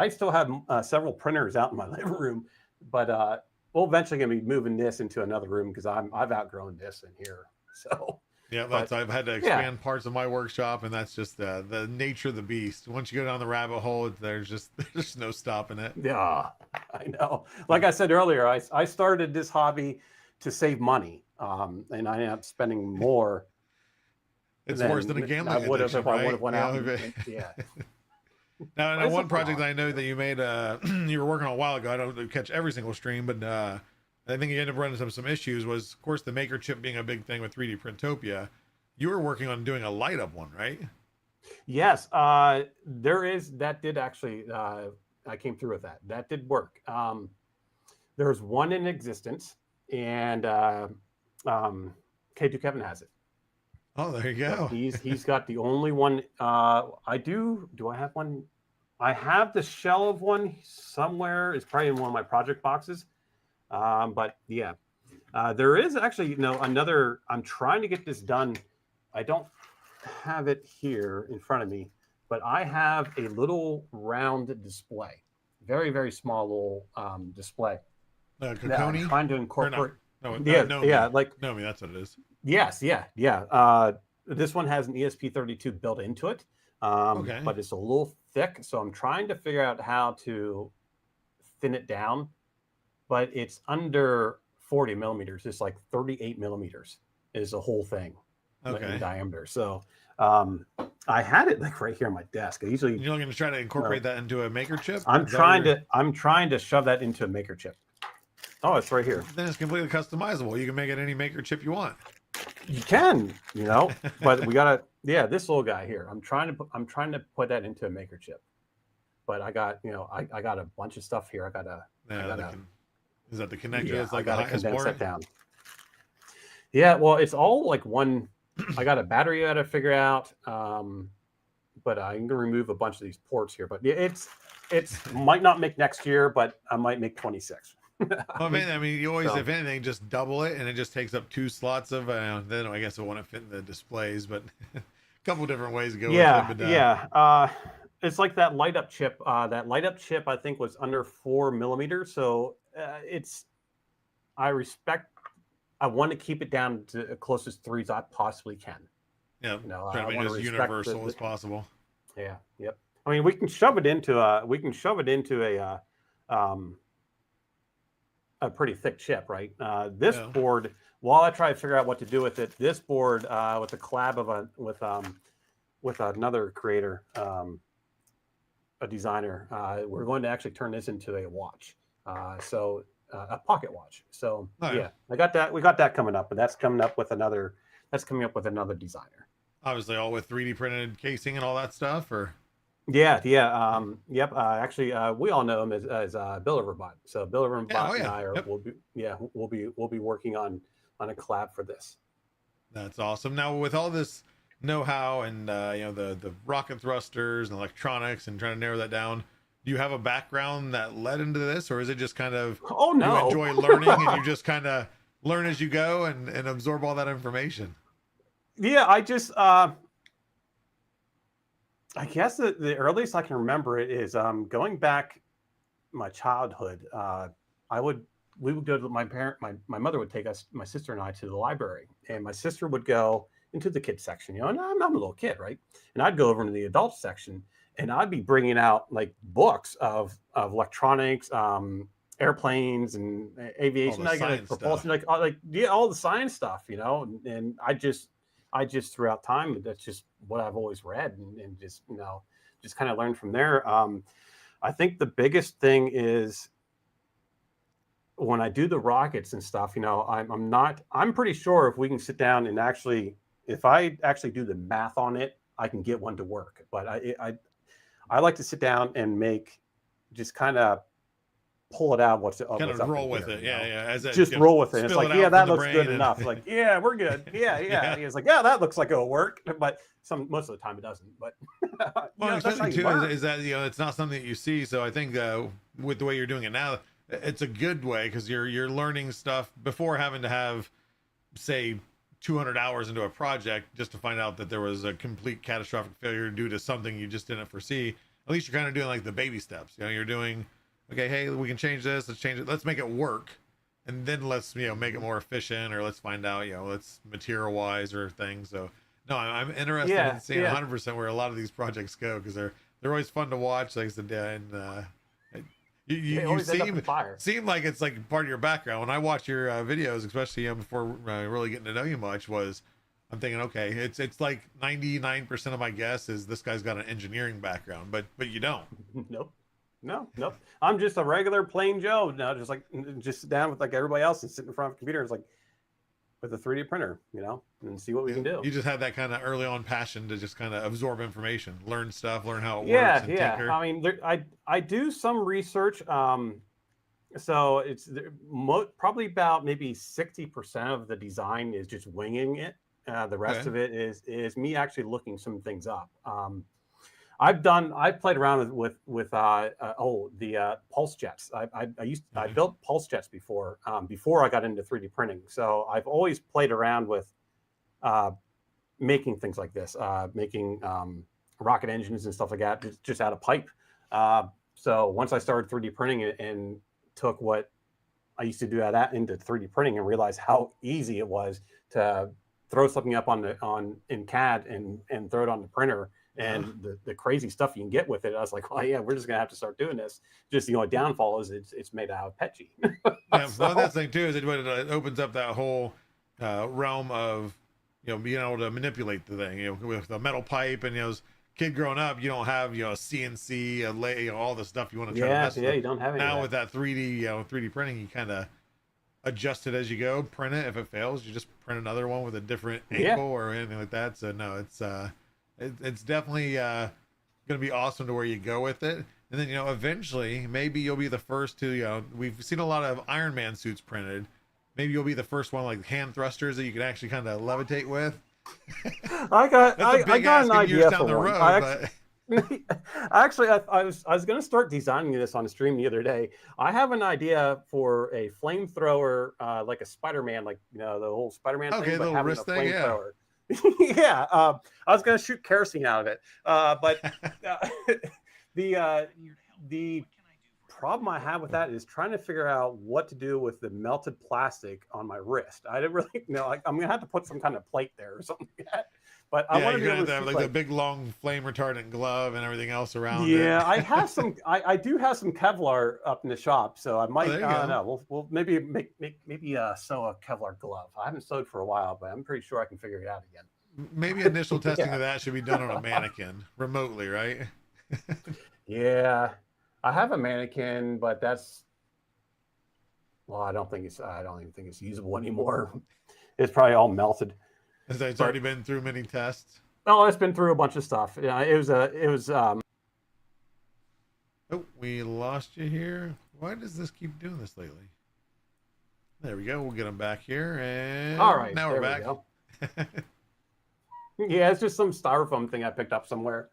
still have several printers out in my living room, but we'll eventually gonna be moving this into another room because I've outgrown this in here. So yeah, I've had to expand parts of my workshop, and that's just the nature of the beast. Once you go down the rabbit hole, there's no stopping it. Yeah, I know. Like I said earlier, I started this hobby to save money, and I ended up spending more. It's worse than a gambling addiction, right? I would have went out. Yeah. Now, one project I know that you made, you were working on a while ago. I don't catch every single stream, but I think you ended up running some issues. Was, of course, the maker chip being a big thing with 3D Printopia. You were working on doing a light up one, right? Yes, there is. That did actually. I came through with that. That did work. There's one in existence, and K2 Kevin has it. Oh, there you go. He's got the only one. I do. Do I have one? I have the shell of one somewhere. It's probably in one of my project boxes. But yeah, there is actually another. I'm trying to get this done. I don't have it here in front of me, but I have a little round display, very very small little display. I'm trying to incorporate. Like Nomi, that's what it is. Yes, yeah. This one has an ESP32 built into it, but it's a little thick. So I'm trying to figure out how to thin it down, but it's under 40 millimeters. It's like 38 millimeters is the whole thing in diameter. So I had it like right here on my desk. You're going to try to incorporate that into a maker chip? I'm trying to shove that into a maker chip. Oh, it's right here. Then it's completely customizable. You can make it any maker chip you want. You can, but we gotta. Yeah, this little guy here. I'm trying to put that into a maker chip, but I got I got a bunch of stuff here. Is that the connector? Yeah, it's like I gotta condense part? that down. Yeah, well, it's all like one. I got a battery I got to figure out, but I'm gonna remove a bunch of these ports here. But yeah, it's might not make next year, but I might make 26. Well, I mean, you always, So- if anything, just double it, and it just takes up 2 slots of. Then I guess it won't fit in the displays, but a couple different ways to go. Yeah, with it, but, yeah. It's like that light up chip. That light up chip, I think, was under 4 millimeters. So it's. I want to keep it down to the closest 3s I possibly can. Yeah, You know, trying I to wanna be as respect universal as possible. Yeah. Yep. I mean, we can shove it into a pretty thick chip, right? This Yeah. board, while I try to figure out what to do with it, this board with the collab of with another creator, a designer, we're going to actually turn this into a watch. So a pocket watch. So Nice. yeah, we got that coming up, and that's coming up with another designer. Obviously, all with 3D printed casing and all that stuff, or Yeah. Yep. Actually, we all know him as Bill Overbot. So Bill Overbot oh, and yeah. I Yep. we'll be working on a collab for this. that's awesome. Now, with all this know-how and the rocket thrusters and electronics and trying to narrow that down, do you have a background that led into this, or is it just kind of Oh no! you enjoy learning and you just kind of learn as you go and absorb all that information? Yeah, I just I guess the earliest I can remember it is going back my childhood. We would go to my mother would take us, my sister and I, to the library, and my sister would go into the kids section, and I'm a little kid, right? And I'd go over into the adult section, and I'd be bringing out like books of electronics, airplanes and aviation, All the science propulsion, stuff. all the science stuff, and I just throughout time, that's just what I've always read, and just just kind of learned from there. I think the biggest thing is when I do the rockets and stuff, I'm pretty sure if we can sit down and if I actually do the math on it, I can get one to work. But I like to sit down and just kind of pull it out. What's Roll with it. Yeah. As just roll with it. It's like, yeah, that looks good and... enough. Like, yeah, we're good. Yeah. It's like, yeah, that looks like it'll work. But most of the time it doesn't. But well, especially too is that it's not something that you see. So I think with the way you're doing it now, it's a good way because you're learning stuff before having to have, say, 200 hours into a project just to find out that there was a complete catastrophic failure due to something you just didn't foresee. At least you're kind of doing like the baby steps. You're doing, okay, hey, we can change this. Let's change it. Let's make it work. And then let's, make it more efficient, or let's find out, let's material wise or things. So no, I'm interested in seeing 100% where a lot of these projects go, because they're always fun to watch. Like I said, and you seem like it's like part of your background. When I watch your videos, especially before really getting to know you much, I'm thinking, okay, it's like 99% of my guess is this guy's got an engineering background, but you don't. Nope. I'm just a regular plain Joe now, just sit down with like everybody else and sit in front of a computer. It's like with a 3D printer, and see what we can do. You just had that kind of early on passion to just kind of absorb information, learn stuff, learn how it works. And tinker. I mean, I do some research. So it's probably about maybe 60% of the design is just winging it. The rest of it is me actually looking some things up. I've played around with the pulse jets. I built pulse jets before I got into 3D printing. So I've always played around with making things like this, making rocket engines and stuff like that, just out of pipe. So once I started 3D printing it and took what I used to do into 3D printing and realized how easy it was to throw something up in CAD and throw it on the printer. And the crazy stuff you can get with it, I was like, well, yeah, we're just gonna have to start doing this. Just a downfall is it's made out of petchy. Well, that's the thing too, is it opens up that whole realm of being able to manipulate the thing. With a metal pipe, and as kid growing up, you don't have CNC, all the stuff you want to try to mess with. You don't have any. Now with that 3D 3D printing, you kind of adjust it as you go. Print it. If it fails, you just print another one with a different angle or anything like that. So no, it's definitely going to be awesome to where you go with it. And then, eventually maybe you'll be the first to, we've seen a lot of Iron Man suits printed. Maybe you'll be the first one, like hand thrusters that you can actually kind of levitate with. I got That's a big got ask an in years idea down for the one. road, I was going to start designing this on a stream the other day. I have an idea for a flamethrower, like a Spider-Man, like the whole Spider-Man okay, thing, but little having a wrist thing, yeah. flamethrower. Yeah, I was going to shoot kerosene out of it, but the problem I have with that is trying to figure out what to do with the melted plastic on my wrist. I didn't really know. Like, I'm going to have to put some kind of plate there or something like that. But I want to be able to have like the big long flame retardant glove and everything else around it. Yeah, I have some. I do have some Kevlar up in the shop, so I might. There you I don't go. know. We'll maybe sew a Kevlar glove. I haven't sewed for a while, but I'm pretty sure I can figure it out again. Maybe initial testing of that should be done on a mannequin remotely, right? Yeah, I have a mannequin, but that's I don't even think it's usable anymore. It's probably all melted. It's already been through many tests. Oh, it's been through a bunch of stuff. Yeah, it was. Oh, we lost you here. Why does this keep doing this lately? There we go. We'll get them back here, and All right, now we're back. Yeah, it's just some styrofoam thing I picked up somewhere.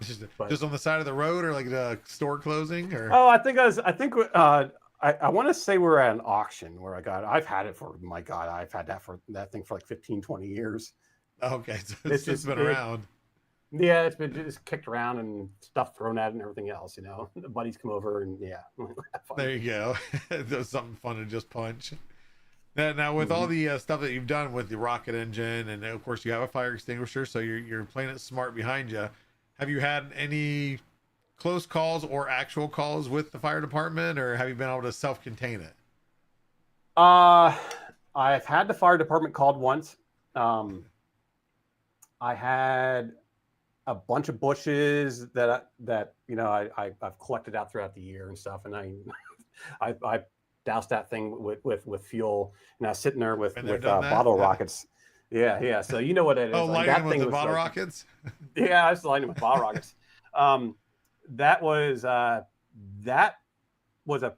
Just on the side of the road, or like the store closing, or oh, I want to say we're at an auction where I've had it for, my God, I've had that thing for like 15, 20 years. Okay, so it's just been around. Yeah, it's been just kicked around and stuff thrown at it and everything else. The buddies come over and yeah. There you go. There's something fun to just punch. Now with all the stuff that you've done with the rocket engine, and of course you have a fire extinguisher, so you're playing it smart behind you. Have you had any close calls or actual calls with the fire department, or have you been able to self-contain it? I've had the fire department called once. I had a bunch of bushes that I've collected out throughout the year and stuff, and I doused that thing with fuel, and I was sitting there with bottle rockets. Yeah. So you know what it is. Oh, like, lighting with the bottle rockets? Yeah, I was lighting with bottle rockets. That was a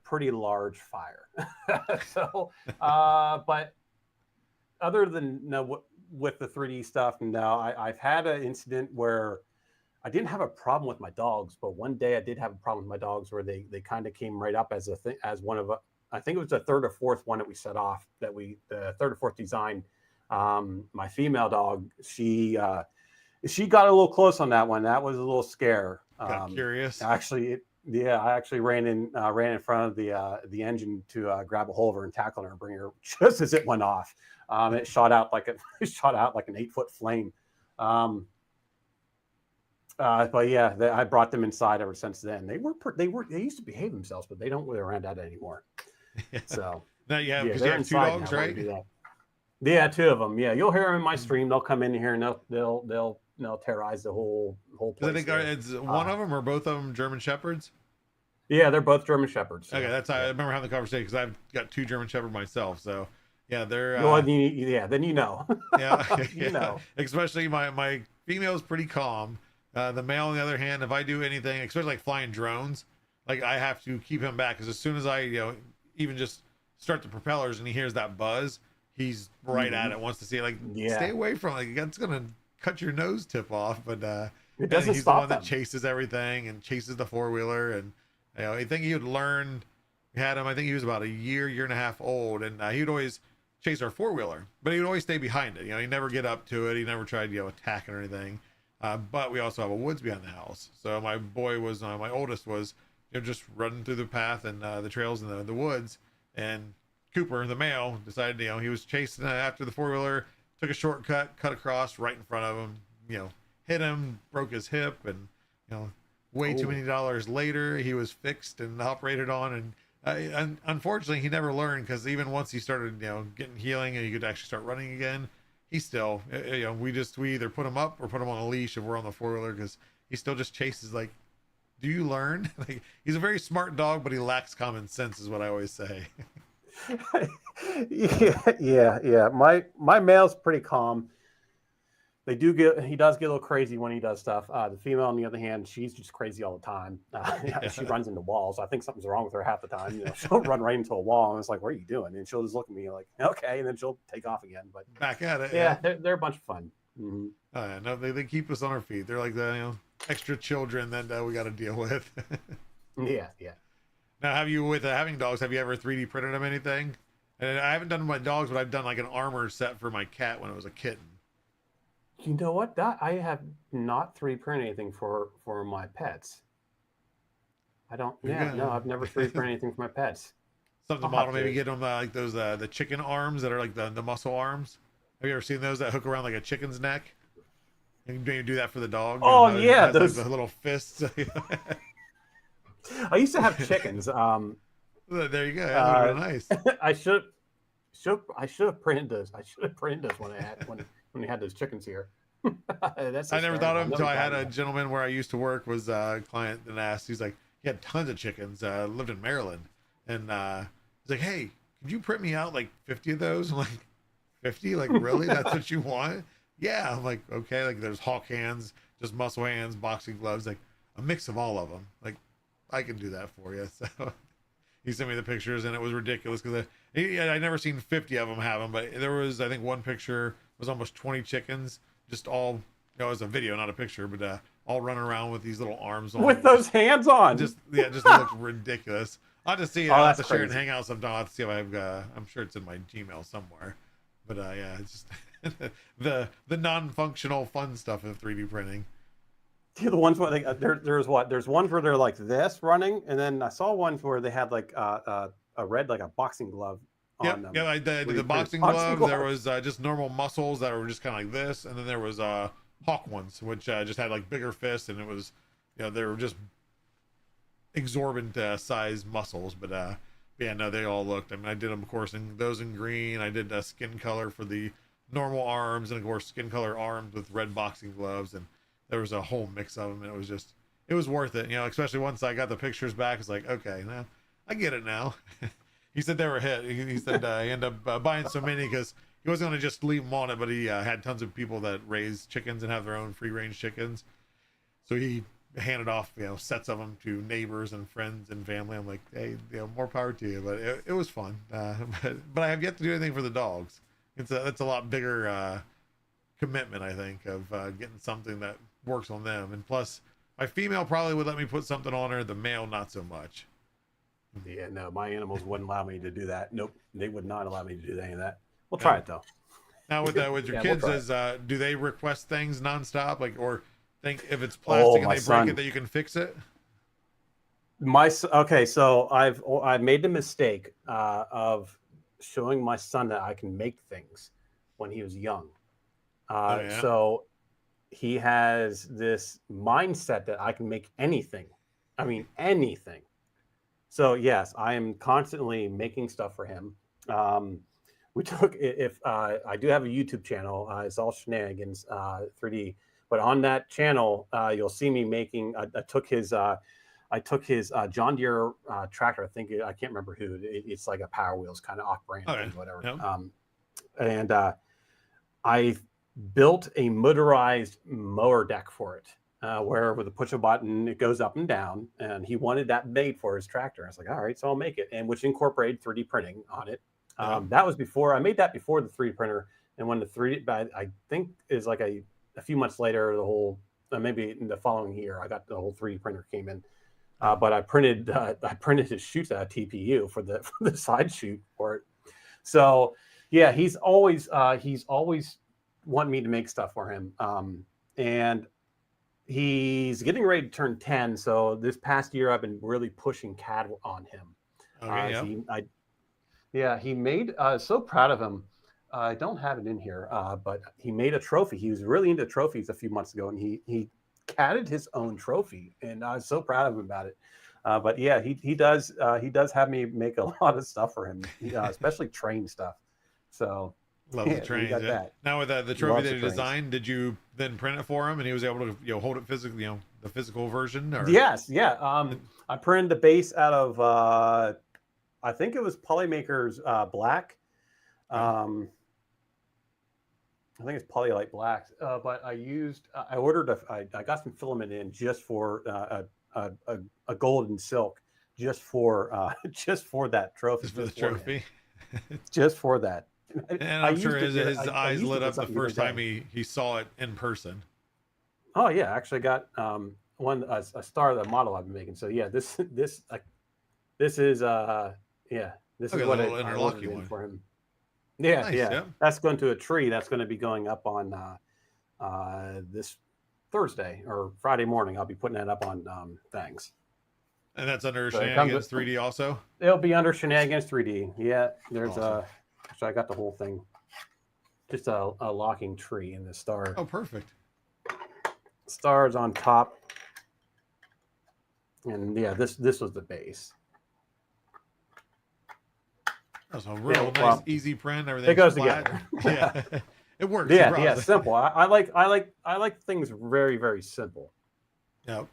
pretty large fire. So, but other than with the 3D stuff, no, I've had an incident where I didn't have a problem with my dogs, but one day I did have a problem with my dogs where they kind of came right up as one of I think it was the third or fourth one that we set off, the third or fourth design. My female dog, she got a little close on that one. That was a little scare. Got curious. I actually ran in front of the engine to grab a hold of her and tackle her and bring her just as it went off. It shot out like an 8-foot flame. But yeah, I brought them inside ever since then. They used to behave themselves, but they don't really around that anymore. So now you have two dogs, right? Yeah, 2 of them. Yeah, you'll hear them in my stream. They'll come in here and they'll terrorize the whole place. I think it's one of them or both of them German Shepherds. Yeah, they're both German Shepherds. Okay, that's I remember having the conversation because I've got 2 German Shepherd myself. So yeah, they're then you know. Yeah, you know. Especially my female is pretty calm. The male, on the other hand, if I do anything, especially like flying drones, like I have to keep him back because as soon as I even just start the propellers and he hears that buzz, he's right at it, wants to see it. Like, stay away from it. Like, that's gonna cut your nose tip off. But it doesn't he's stop the one them. that chases everything and chases the 4-wheeler. And I think he would learn. We had him. I think he was about a year and a half old, and he would always chase our 4-wheeler, but he would always stay behind it. He'd never get up to it. He never tried attacking or anything. But we also have a woods behind the house, so my oldest was just running through the path and the trails in the woods, and Cooper, the male, decided he was chasing after the 4-wheeler, took a shortcut, cut across right in front of him, hit him, broke his hip, and way too many dollars later he was fixed and operated on. And unfortunately he never learned, because even once he started getting healing and he could actually start running again, he still we either put him up or put him on a leash if we're on the 4-wheeler, because he still just chases. Like, do you learn? Like, he's a very smart dog, but he lacks common sense, is what I always say. Yeah. My male's pretty calm. he does get a little crazy when he does stuff. The female, on the other hand, she's just crazy all the time. She runs into walls. I think something's wrong with her half the time. You know, she'll run right into a wall, and it's like, "What are you doing?" And she'll just look at me like, "Okay," and then she'll take off again. But Back at it. yeah, they're a bunch of fun. Mm-hmm. Oh, yeah, no, they keep us on our feet. They're like the extra children that we got to deal with. Yeah. Now, have you with having dogs? Have you ever 3D printed them anything? And I haven't done my dogs, but I've done like an armor set for my cat when it was a kitten. You know what? That I have not 3D printed anything for my pets. I don't. Yeah, no, I've never 3D printed anything for my pets. Something model, maybe get them like those the chicken arms that are like the muscle arms. Have you ever seen those that hook around like a chicken's neck? And you do that for the dog. Oh yeah, those like the little fists. I used to have chickens. There you go. That would be nice. I should have printed those. I should have printed those when we had those chickens here. I never thought of them until I had a gentleman where I used to work was a client and asked. He's like, he had tons of chickens. Lived in Maryland, and he's like, "Hey, could you print me out like 50 of those?" I'm like, 50? Like, really? That's what you want? Yeah. I'm like, okay. Like, there's hawk hands, just muscle hands, boxing gloves, like a mix of all of them. Like, I can do that for you. So he sent me the pictures, and it was ridiculous because I never seen 50 of them have them, but there was, I think, one picture was almost 20 chickens, just all, it was a video, not a picture, but all running around with these little arms on with those hands on. Just looked ridiculous. I'll have to see. I'll have to share it in crazy. Hangouts sometime. I'll have to see if I've. I'm sure it's in my Gmail somewhere. But yeah, it's just the non-functional fun stuff of 3D printing. The ones where there's ones where they're like this running, and then I saw ones where they had like a red, like a boxing glove on them. Yeah, like the boxing glove. There was just normal muscles that were just kind of like this, and then there was hawk ones, which just had like bigger fists, and it was, they were just exorbitant size muscles. But yeah, no, they all looked. I mean, I did them, of course, in green. I did skin color for the normal arms, and of course, skin color arms with red boxing gloves, and there was a whole mix of them, and it was worth it, especially once I got the pictures back. It's like, okay, now I get it now. He said they were a hit. He said he ended up buying so many because he wasn't going to just leave them on it, but he had tons of people that raise chickens and have their own free range chickens. So he handed off, sets of them to neighbors and friends and family. I'm like, hey, more power to you. But it was fun. But I have yet to do anything for the dogs. It's a lot bigger commitment, I think, of getting something that works on them. And plus, my female probably would let me put something on her. The male, not so much. Yeah, no, my animals wouldn't allow me to do that. Nope, they would not allow me to do any of that. We'll try it though. Now with your kids, do they request things nonstop, like, or think if it's Oh, plastic and my they son. break it that you can fix it? Okay, so I've made the mistake of showing my son that I can make things when he was young. Yeah. So he has this mindset that I can make anything. I mean, anything. So yes, I am constantly making stuff for him. I do have a YouTube channel. It's all shenanigans 3D. But on that channel, you'll see me making. I took his John Deere tractor. I can't remember who. It's like a Power Wheels kind of off-brand thing, whatever. Yep. And I built a motorized mower deck for it, where with a push a button, it goes up and down. And he wanted that made for his tractor. I was like, all right, so I'll make it, and which incorporated 3D printing on it. That was before I made that before the 3D printer. And when the 3D, I think is like a few months later, the whole maybe in the following year, I got the whole 3D printer came in. But I printed his chute TPU for the side chute for it. So yeah, he's always wanting me to make stuff for him. And he's getting ready to turn 10. So this past year, I've been really pushing CAD on him. Okay, He made. So proud of him. I don't have it in here, but he made a trophy. He was really into trophies a few months ago, and he CAD'd his own trophy, and I was so proud of him about it. But yeah, he does have me make a lot of stuff for him, especially train stuff. So love the trains. Yeah. That. Now with the trophy that he designed, did you then print it for him, and he was able to hold it physically, the physical version? Or? Yes, yeah. I printed the base out of I think it was Polymaker's black. I think it's Polylite Blacks, but I ordered I got some filament in just for a golden silk, just for just for that trophy, Just for the for him. trophy. Just for that. And I'm sure used his I eyes used lit it up the other first time day. he saw it in person. Oh yeah, I actually got a star of the model I've been making. So yeah, this is this is Okay, what the little I ordered interlocking in one. for him. Yeah, Nice, yeah. yep. That's going to a tree. That's going to be going up on this Thursday or Friday morning. I'll be putting that up on things. And that's under So Shenanigans 3D also? It'll be under Shenanigans 3D. Yeah, there's Awesome. so I got the whole thing. Just a locking tree in the star. Oh, perfect. Stars on top. And yeah, this was the base. That's a real Yeah, nice, well, easy print. Everything goes flat. together. Yeah, it works. Yeah, simple. I like things very, very simple. Yep.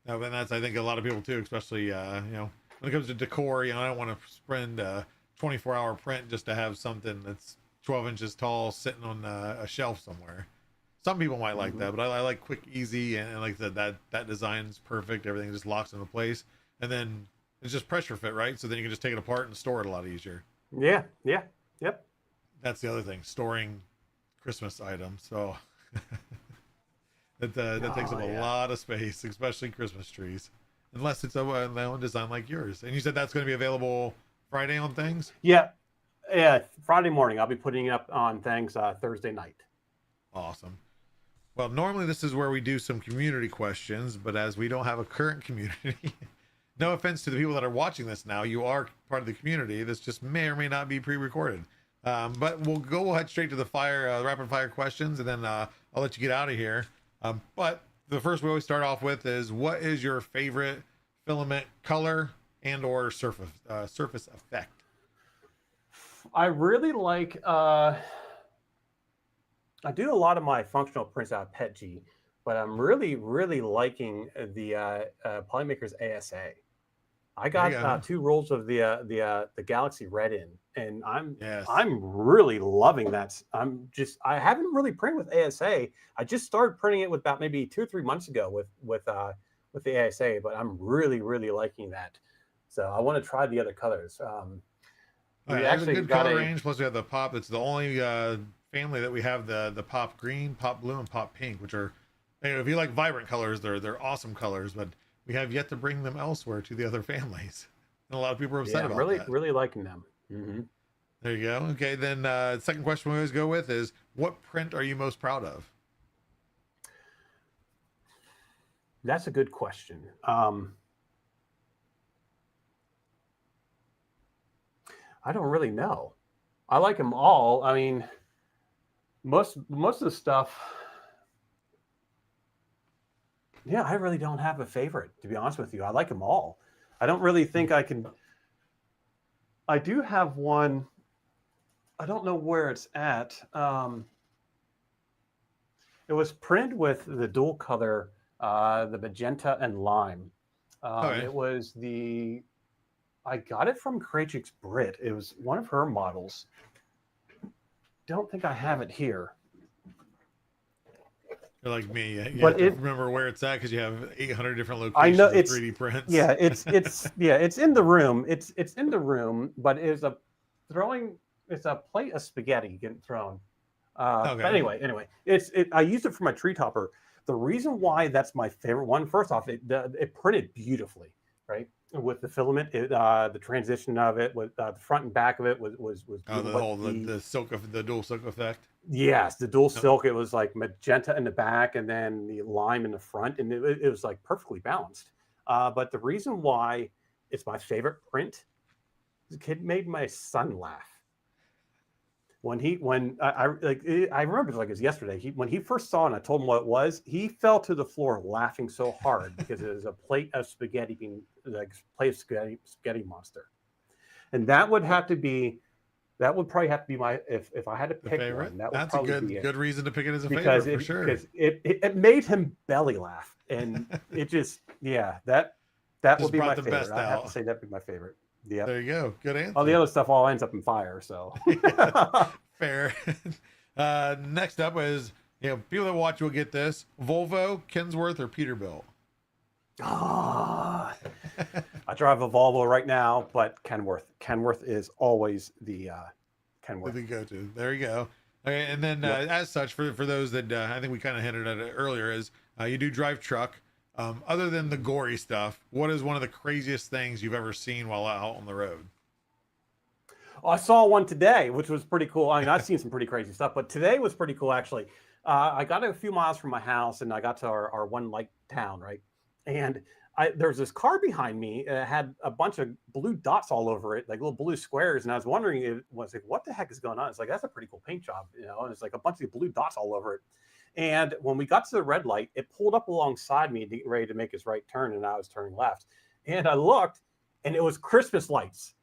No, and that's I think a lot of people too, especially you know, when it comes to decor. You know, I don't want to spend a 24-hour print just to have something that's 12 inches tall sitting on a shelf somewhere. Some people might like that, but I like quick, easy, and like that design's perfect. Everything just locks into place, and then it's just pressure fit, right? So then you can just take it apart and store it a lot easier. Yeah, yep. That's the other thing, storing Christmas items. So that takes up a lot of space, especially Christmas trees, unless it's a design like yours. And you said that's going to be available Friday on things. Yeah, Friday morning. I'll be putting it up on things Thursday night. Awesome. Well, normally this is where we do some community questions, but as we don't have a current community, no offense to the people that are watching this now, you are part of the community. This just may or may not be pre-recorded. But we'll go ahead straight to the rapid fire questions, and then I'll let you get out of here. But the first we always start off with is, what is your favorite filament color and or surface effect? I really like. I do a lot of my functional prints out of PETG, but I'm really, really liking the Polymaker's ASA. I got 2 rolls of the Galaxy Red in, and I'm really loving that. I haven't really printed with ASA. I just started printing it with about maybe 2 or 3 months ago with the ASA, but I'm really, really liking that. So I want to try the other colors. We actually have a good color range. Plus, we have the pop. It's the only family that we have the pop green, pop blue, and pop pink, which are, you know, if you like vibrant colors, they're awesome colors. But we have yet to bring them elsewhere to the other families, and a lot of people are upset about that. Really liking them. Mm-hmm. There you go. Okay, then second question we always go with is, what print are you most proud of? That's a good question. I don't really know. I like them all. I mean, most of the stuff. Yeah, I really don't have a favorite, to be honest with you. I like them all. I don't really think I can. I do have one. I don't know where it's at. It was printed with the dual color, the magenta and lime. Okay. It was I got it from Krajic's Brit. It was one of her models. Don't think I have it here. You're like me. You But have to remember where it's at because you have 800 different locations. I know of it's 3D prints. Yeah, it's in the room. It's in the room, but it's a plate of spaghetti getting thrown. Okay. But anyway, I used it for my tree topper. The reason why that's my favorite one, first off, it printed beautifully, right? With the filament, the transition of it, with the front and back of it was the silk of the dual silk effect. Yes, the dual silk. It was like magenta in the back and then the lime in the front, and it was like perfectly balanced. But the reason why it's my favorite print, the kid made my son laugh. I remember it was yesterday. When he first saw it and I told him what it was, he fell to the floor laughing so hard because it was a plate of spaghetti spaghetti monster. And that would probably have to be my, if I had to pick one, that's a good reason to pick it as a because favorite for sure. Because it made him belly laugh, and it just that would be my favorite. I have to say that'd be my favorite. Yeah. There you go. Good answer. All the other stuff all ends up in fire. So fair. Next up is, people that watch will get this: Volvo, Kensworth, or Peterbilt. Ah, I drive a Volvo right now, but Kenworth. Kenworth is always the Kenworth. The go-to. There you go. Okay, and then as such, for those that I think we kind of hinted at it earlier, is you do drive truck. Other than the gory stuff, what is one of the craziest things you've ever seen while out on the road? Oh, I saw one today, which was pretty cool. I mean, I've seen some pretty crazy stuff, but today was pretty cool, actually. I got a few miles from my house, and I got to our one light town, right? And there was this car behind me. Had a bunch of blue dots all over it, like little blue squares. And I was wondering, what the heck is going on? It's like, that's a pretty cool paint job, and it's like a bunch of blue dots all over it. And when we got to the red light, it pulled up alongside me, ready to make his right turn, and I was turning left. And I looked, and it was Christmas lights.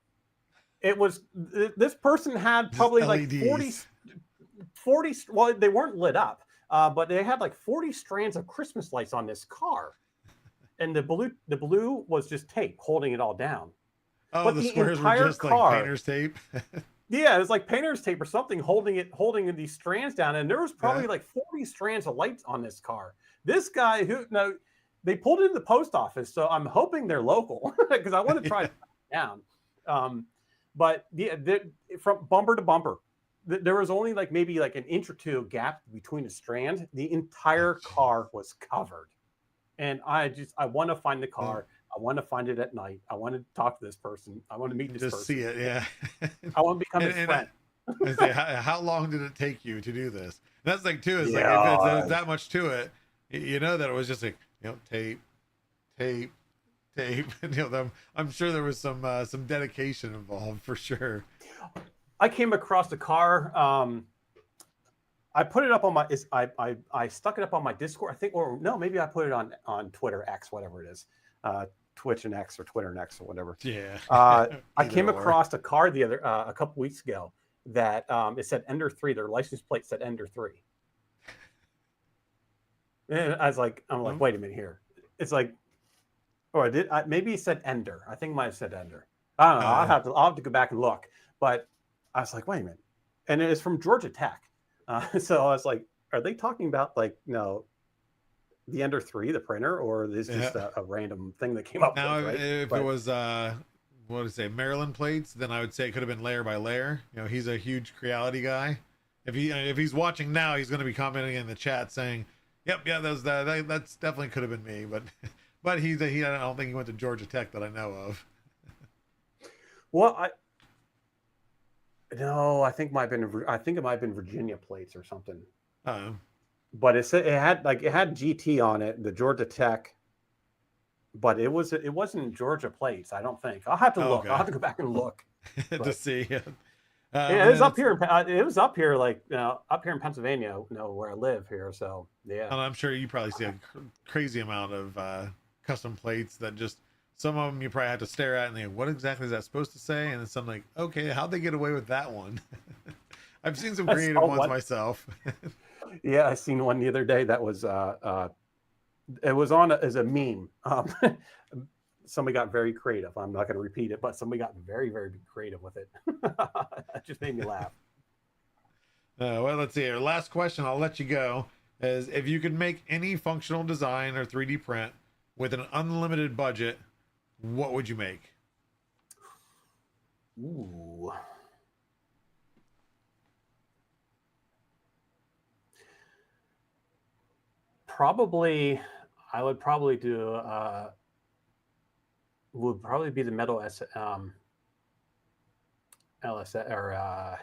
It was, this person had probably like 40, well, they weren't lit up, but they had like 40 strands of Christmas lights on this car. And the blue was just tape holding it all down. Oh, but the squares were just like painter's tape. Yeah, it was like painter's tape or something holding these strands down. And there was probably like 40 strands of lights on this car. This guy they pulled it in the post office. So I'm hoping they're local because I want to try to down. But yeah, from bumper to bumper, there was only like maybe like an inch or two gap between a strand. The entire car was covered. And I want to find the car. I want to find it at night. I want to talk to this person. I want to meet this person. Just see it, yeah. I want to become his friend. I say, how long did it take you to do this? And that's like too. Is like if there's that much to it, that it was just like tape. I'm sure there was some dedication involved for sure. I came across the car. I put it up on my. I stuck it up on my Discord. I think, or no, maybe I put it on Twitter, X, whatever it is, Twitch and X or Twitter and X or whatever. Yeah. I came across a car a couple weeks ago that it said Ender 3. Their license plate said Ender 3. And I'm like, wait a minute here. It's like, maybe it said Ender. I think it might have said Ender. I don't know. I'll have to go back and look. But I was like, wait a minute. And it's from Georgia Tech. So I was like, are they talking about the Ender 3, the printer, or is this just a random thing that came up? Now, with, right? if it was what would I say, Maryland plates, then I would say it could have been layer by layer. He's a huge Creality guy. If he's watching now, he's going to be commenting in the chat saying, "Yep, yeah, that's definitely could have been me." But I don't think he went to Georgia Tech that I know of. Well, I think it might have been Virginia plates or something. Oh. But it had GT on it, the Georgia Tech, but it wasn't Georgia plates. I don't think. I'll have to look. Okay. I'll have to go back and look to see. It was up here. It was up here, up here in Pennsylvania, where I live here. So yeah. And I'm sure you probably see a crazy amount of custom plates that just. Some of them you probably have to stare at and think, what exactly is that supposed to say? And then some like, okay, how'd they get away with that one? I've seen some creative ones myself. Yeah, I seen one the other day that was it was on as a meme. Somebody got very creative. I'm not going to repeat it, but somebody got very, very creative with it. That just made me laugh. Well, let's see here. Last question, I'll let you go, is if you could make any functional design or 3D print with an unlimited budget, what would you make? Ooh. I would probably do would probably be the metal LS or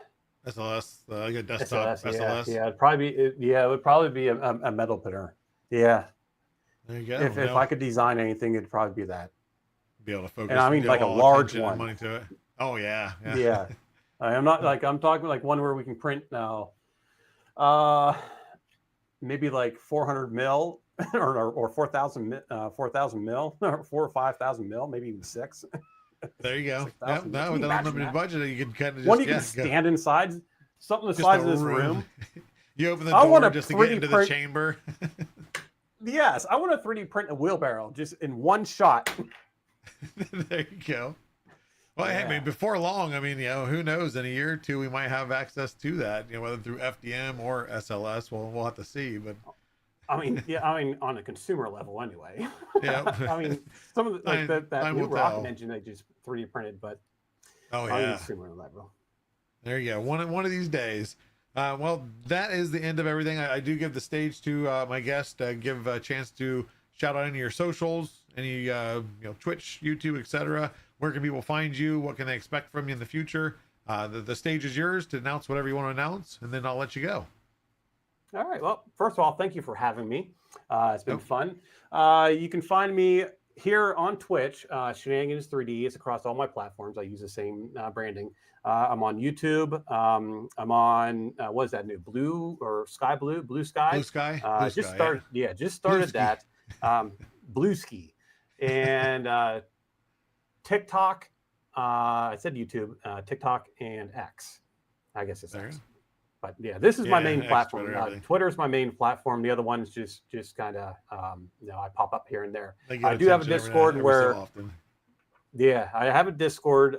SLS, like a desktop SLS. Yeah, it would probably be a metal printer. Yeah. There you go. If I could design anything, it'd probably be that. Be able to focus. And I mean, like a large one. Money to it. Oh yeah. Yeah. I'm talking like one where we can print now. Maybe like 400 mil or 4,000 mil, or 4 or 5,000 mil, maybe even 6. There you go. Yep, no, with that unlimited budget, you can kind of just one you can stand inside, something the size of this room. You open the door just to get into the chamber. Yes, I want to 3D print a wheelbarrow just in one shot. There you go. Well, hey, I Yeah. mean, before long, I mean, who knows? In a year or two, we might have access to that. Whether through FDM or SLS, we'll have to see. But I mean, yeah, I mean, on a consumer level, anyway. yeah, I mean, some of the, like that time new will rocket tell. engine they just 3D printed, but Oh on a yeah, consumer level. there you go. One of these days. Well, that is the end of everything. I do give the stage to my guest. Give a chance to shout out any of your socials, any Twitch, YouTube, etc. Where can people find you? What can they expect from you in the future? The stage is yours to announce whatever you want to announce, and then I'll let you go. All right. Well, first of all, thank you for having me. It's been Nope. fun. You can find me here on Twitch. Shenanigans 3D is across all my platforms. I use the same branding. I'm on YouTube. I'm on what is that new Blue Sky? Blue Sky. Just started. Yeah, just started Blueski. that. Blue Ski and TikTok. I said YouTube, TikTok, and X. I guess it's There. X. But yeah, this is my main X, platform. Twitter, everything. Twitter is my main platform. The other one's just kind of I pop up here and there. They get I do have a attention Discord every where so often. yeah, I have a Discord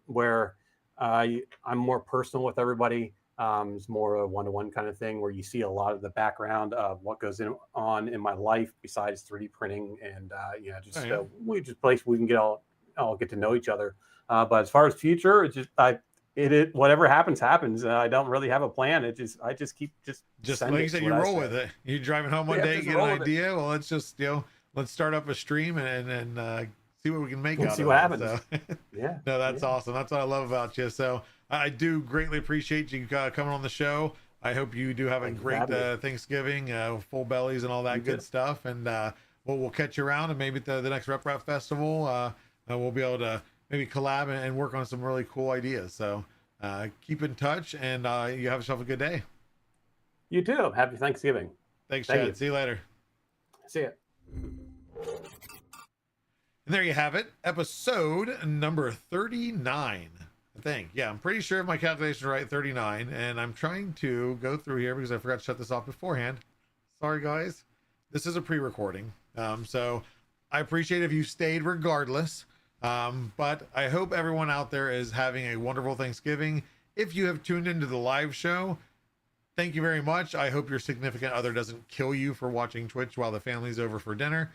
where I'm more personal with everybody. It's more a one-to-one kind of thing where you see a lot of the background of what goes on in my life besides 3D printing and we just place we can get all get to know each other. But as far as future, it's just it whatever happens. I don't really have a plan. I just keep Just like you said, you roll with it. You're driving home one day, just get an roll with it. idea. Well, let's just let's start up a stream and see what we can make out see of what it. happens. So, Yeah. no, that's awesome. That's what I love about you. So I do greatly appreciate you coming on the show. I hope you do have a Thank you for great having me. Thanksgiving, full bellies and all that You good too. stuff. And we'll catch you around, and maybe at the next Rep Rap Festival, we'll be able to maybe collab and work on some really cool ideas. So keep in touch, and you have yourself a good day. You too. Happy Thanksgiving. Thanks, Thank Chad. you. See you later. See ya. And there you have it, episode number 39. I think. Yeah, I'm pretty sure if my calculations are right, 39. And I'm trying to go through here because I forgot to shut this off beforehand. Sorry, guys. This is a pre-recording. So I appreciate if you stayed regardless. But I hope everyone out there is having a wonderful Thanksgiving. If you have tuned into the live show, thank you very much. I hope your significant other doesn't kill you for watching Twitch while the family's over for dinner.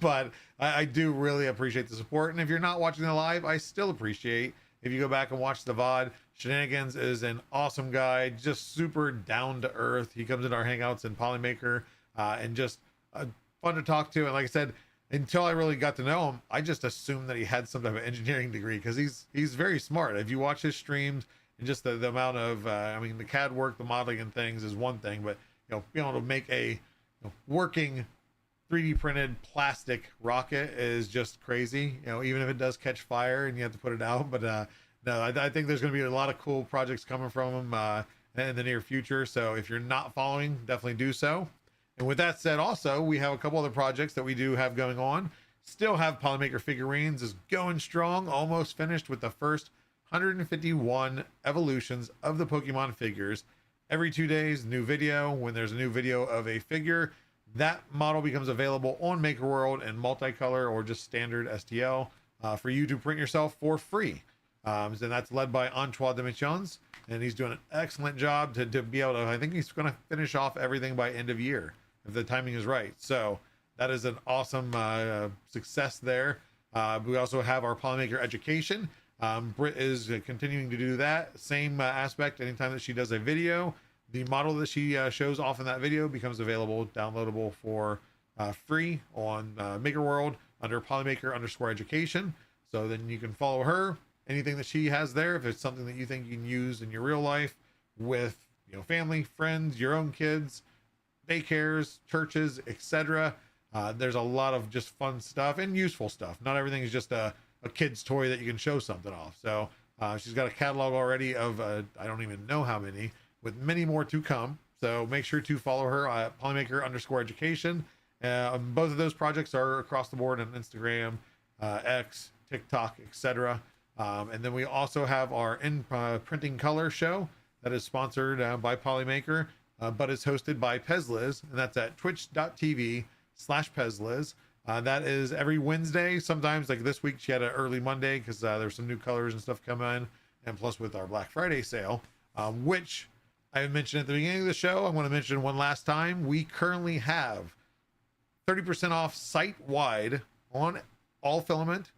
But I do really appreciate the support. And if you're not watching the live, I still appreciate if you go back and watch the VOD. Shenanigans is an awesome guy, just super down to earth. He comes into our hangouts in Polymaker and just fun to talk to. And like I said, until I really got to know him, I just assumed that he had some type of engineering degree because he's very smart. If you watch his streams and just the amount of, the CAD work, the modeling and things is one thing, but being able to make a working 3D printed plastic rocket is just crazy. Even if it does catch fire and you have to put it out. But no, I think there's going to be a lot of cool projects coming from him in the near future. So if you're not following, definitely do so. And with that said, also, we have a couple other projects that we do have going on. Still have Polymaker Figurines is going strong, almost finished with the first 151 evolutions of the Pokemon figures. Every 2 days, new video. When there's a new video of a figure, that model becomes available on Maker World in multicolor or just standard STL for you to print yourself for free. And that's led by Antoine Dimensions, and he's doing an excellent job to be able to, I think he's going to finish off everything by end of year, if the timing is right. So that is an awesome success there. We also have our Polymaker education. Britt is continuing to do that same aspect. Anytime that she does a video, the model that she shows off in that video becomes available, downloadable for free on Maker World under Polymaker_education. So then you can follow her, anything that she has there. If it's something that you think you can use in your real life with family, friends, your own kids, daycares, churches, etc. There's a lot of just fun stuff and useful stuff. Not everything is just a kid's toy that you can show something off. So she's got a catalog already of I don't even know how many, with many more to come. So make sure to follow her at Polymaker_education. Both of those projects are across the board on Instagram, X, TikTok, etc. And then we also have our printing color show that is sponsored by Polymaker, but is hosted by Pezliz, and that's at twitch.tv/Pezliz. That is every Wednesday. Sometimes, like this week, she had an early Monday because there's some new colors and stuff come in, and plus with our Black Friday sale, which I mentioned at the beginning of the show. I want to mention one last time. We currently have 30% off site-wide on all filament,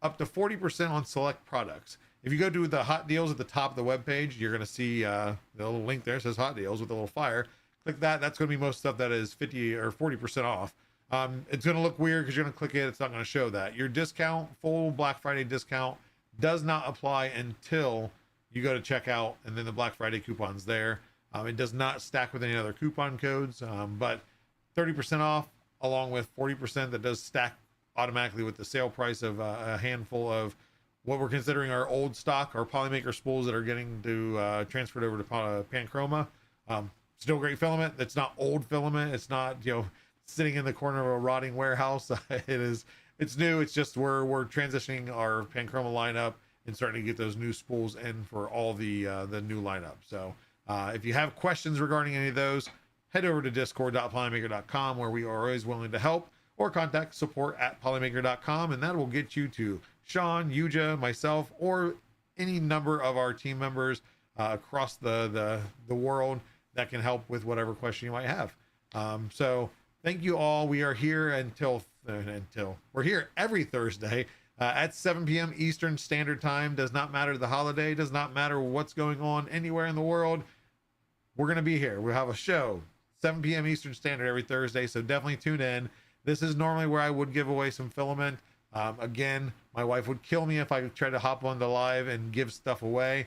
up to 40% on select products. If you go to the hot deals at the top of the webpage, you're going to see the little link there. It says hot deals with a little fire. Click that. That's going to be most stuff that is 50 or 40% off. It's going to look weird because you're going to click it. It's not going to show that. Your discount, full Black Friday discount, does not apply until you go to checkout, and then the Black Friday coupon's there. It does not stack with any other coupon codes, but 30% off along with 40% that does stack automatically with the sale price of a handful of what we're considering our old stock, our Polymaker spools that are getting to transferred over to Panchroma. Still great filament. It's not old filament. It's not, sitting in the corner of a rotting warehouse. It's new. It's just we're transitioning our Panchroma lineup and starting to get those new spools in for all the new lineup. So if you have questions regarding any of those, head over to discord.polymaker.com, where we are always willing to help, or contact support@polymaker.com, and that will get you to Sean, Yuja, myself, or any number of our team members across the world that can help with whatever question you might have. So thank you all. We are here until we're here every Thursday at 7 p.m. Eastern Standard Time. Does not matter the holiday, does not matter what's going on anywhere in the world. We're going to be here. We'll have a show 7 p.m. Eastern Standard every Thursday, so definitely tune in. This is normally where I would give away some filament. Again, my wife would kill me if I tried to hop on the live and give stuff away.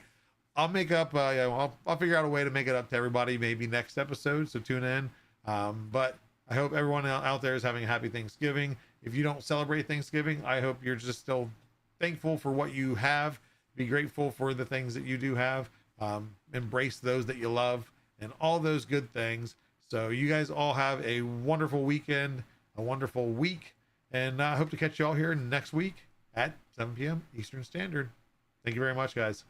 I'll make up, I'll figure out a way to make it up to everybody maybe next episode, so tune in. But I hope everyone out there is having a happy Thanksgiving. If you don't celebrate Thanksgiving, I hope you're just still thankful for what you have. Be grateful for the things that you do have. Embrace those that you love and all those good things. So you guys all have a wonderful weekend, a wonderful week, and I hope to catch you all here next week at 7 p.m. Eastern Standard. Thank you very much, guys.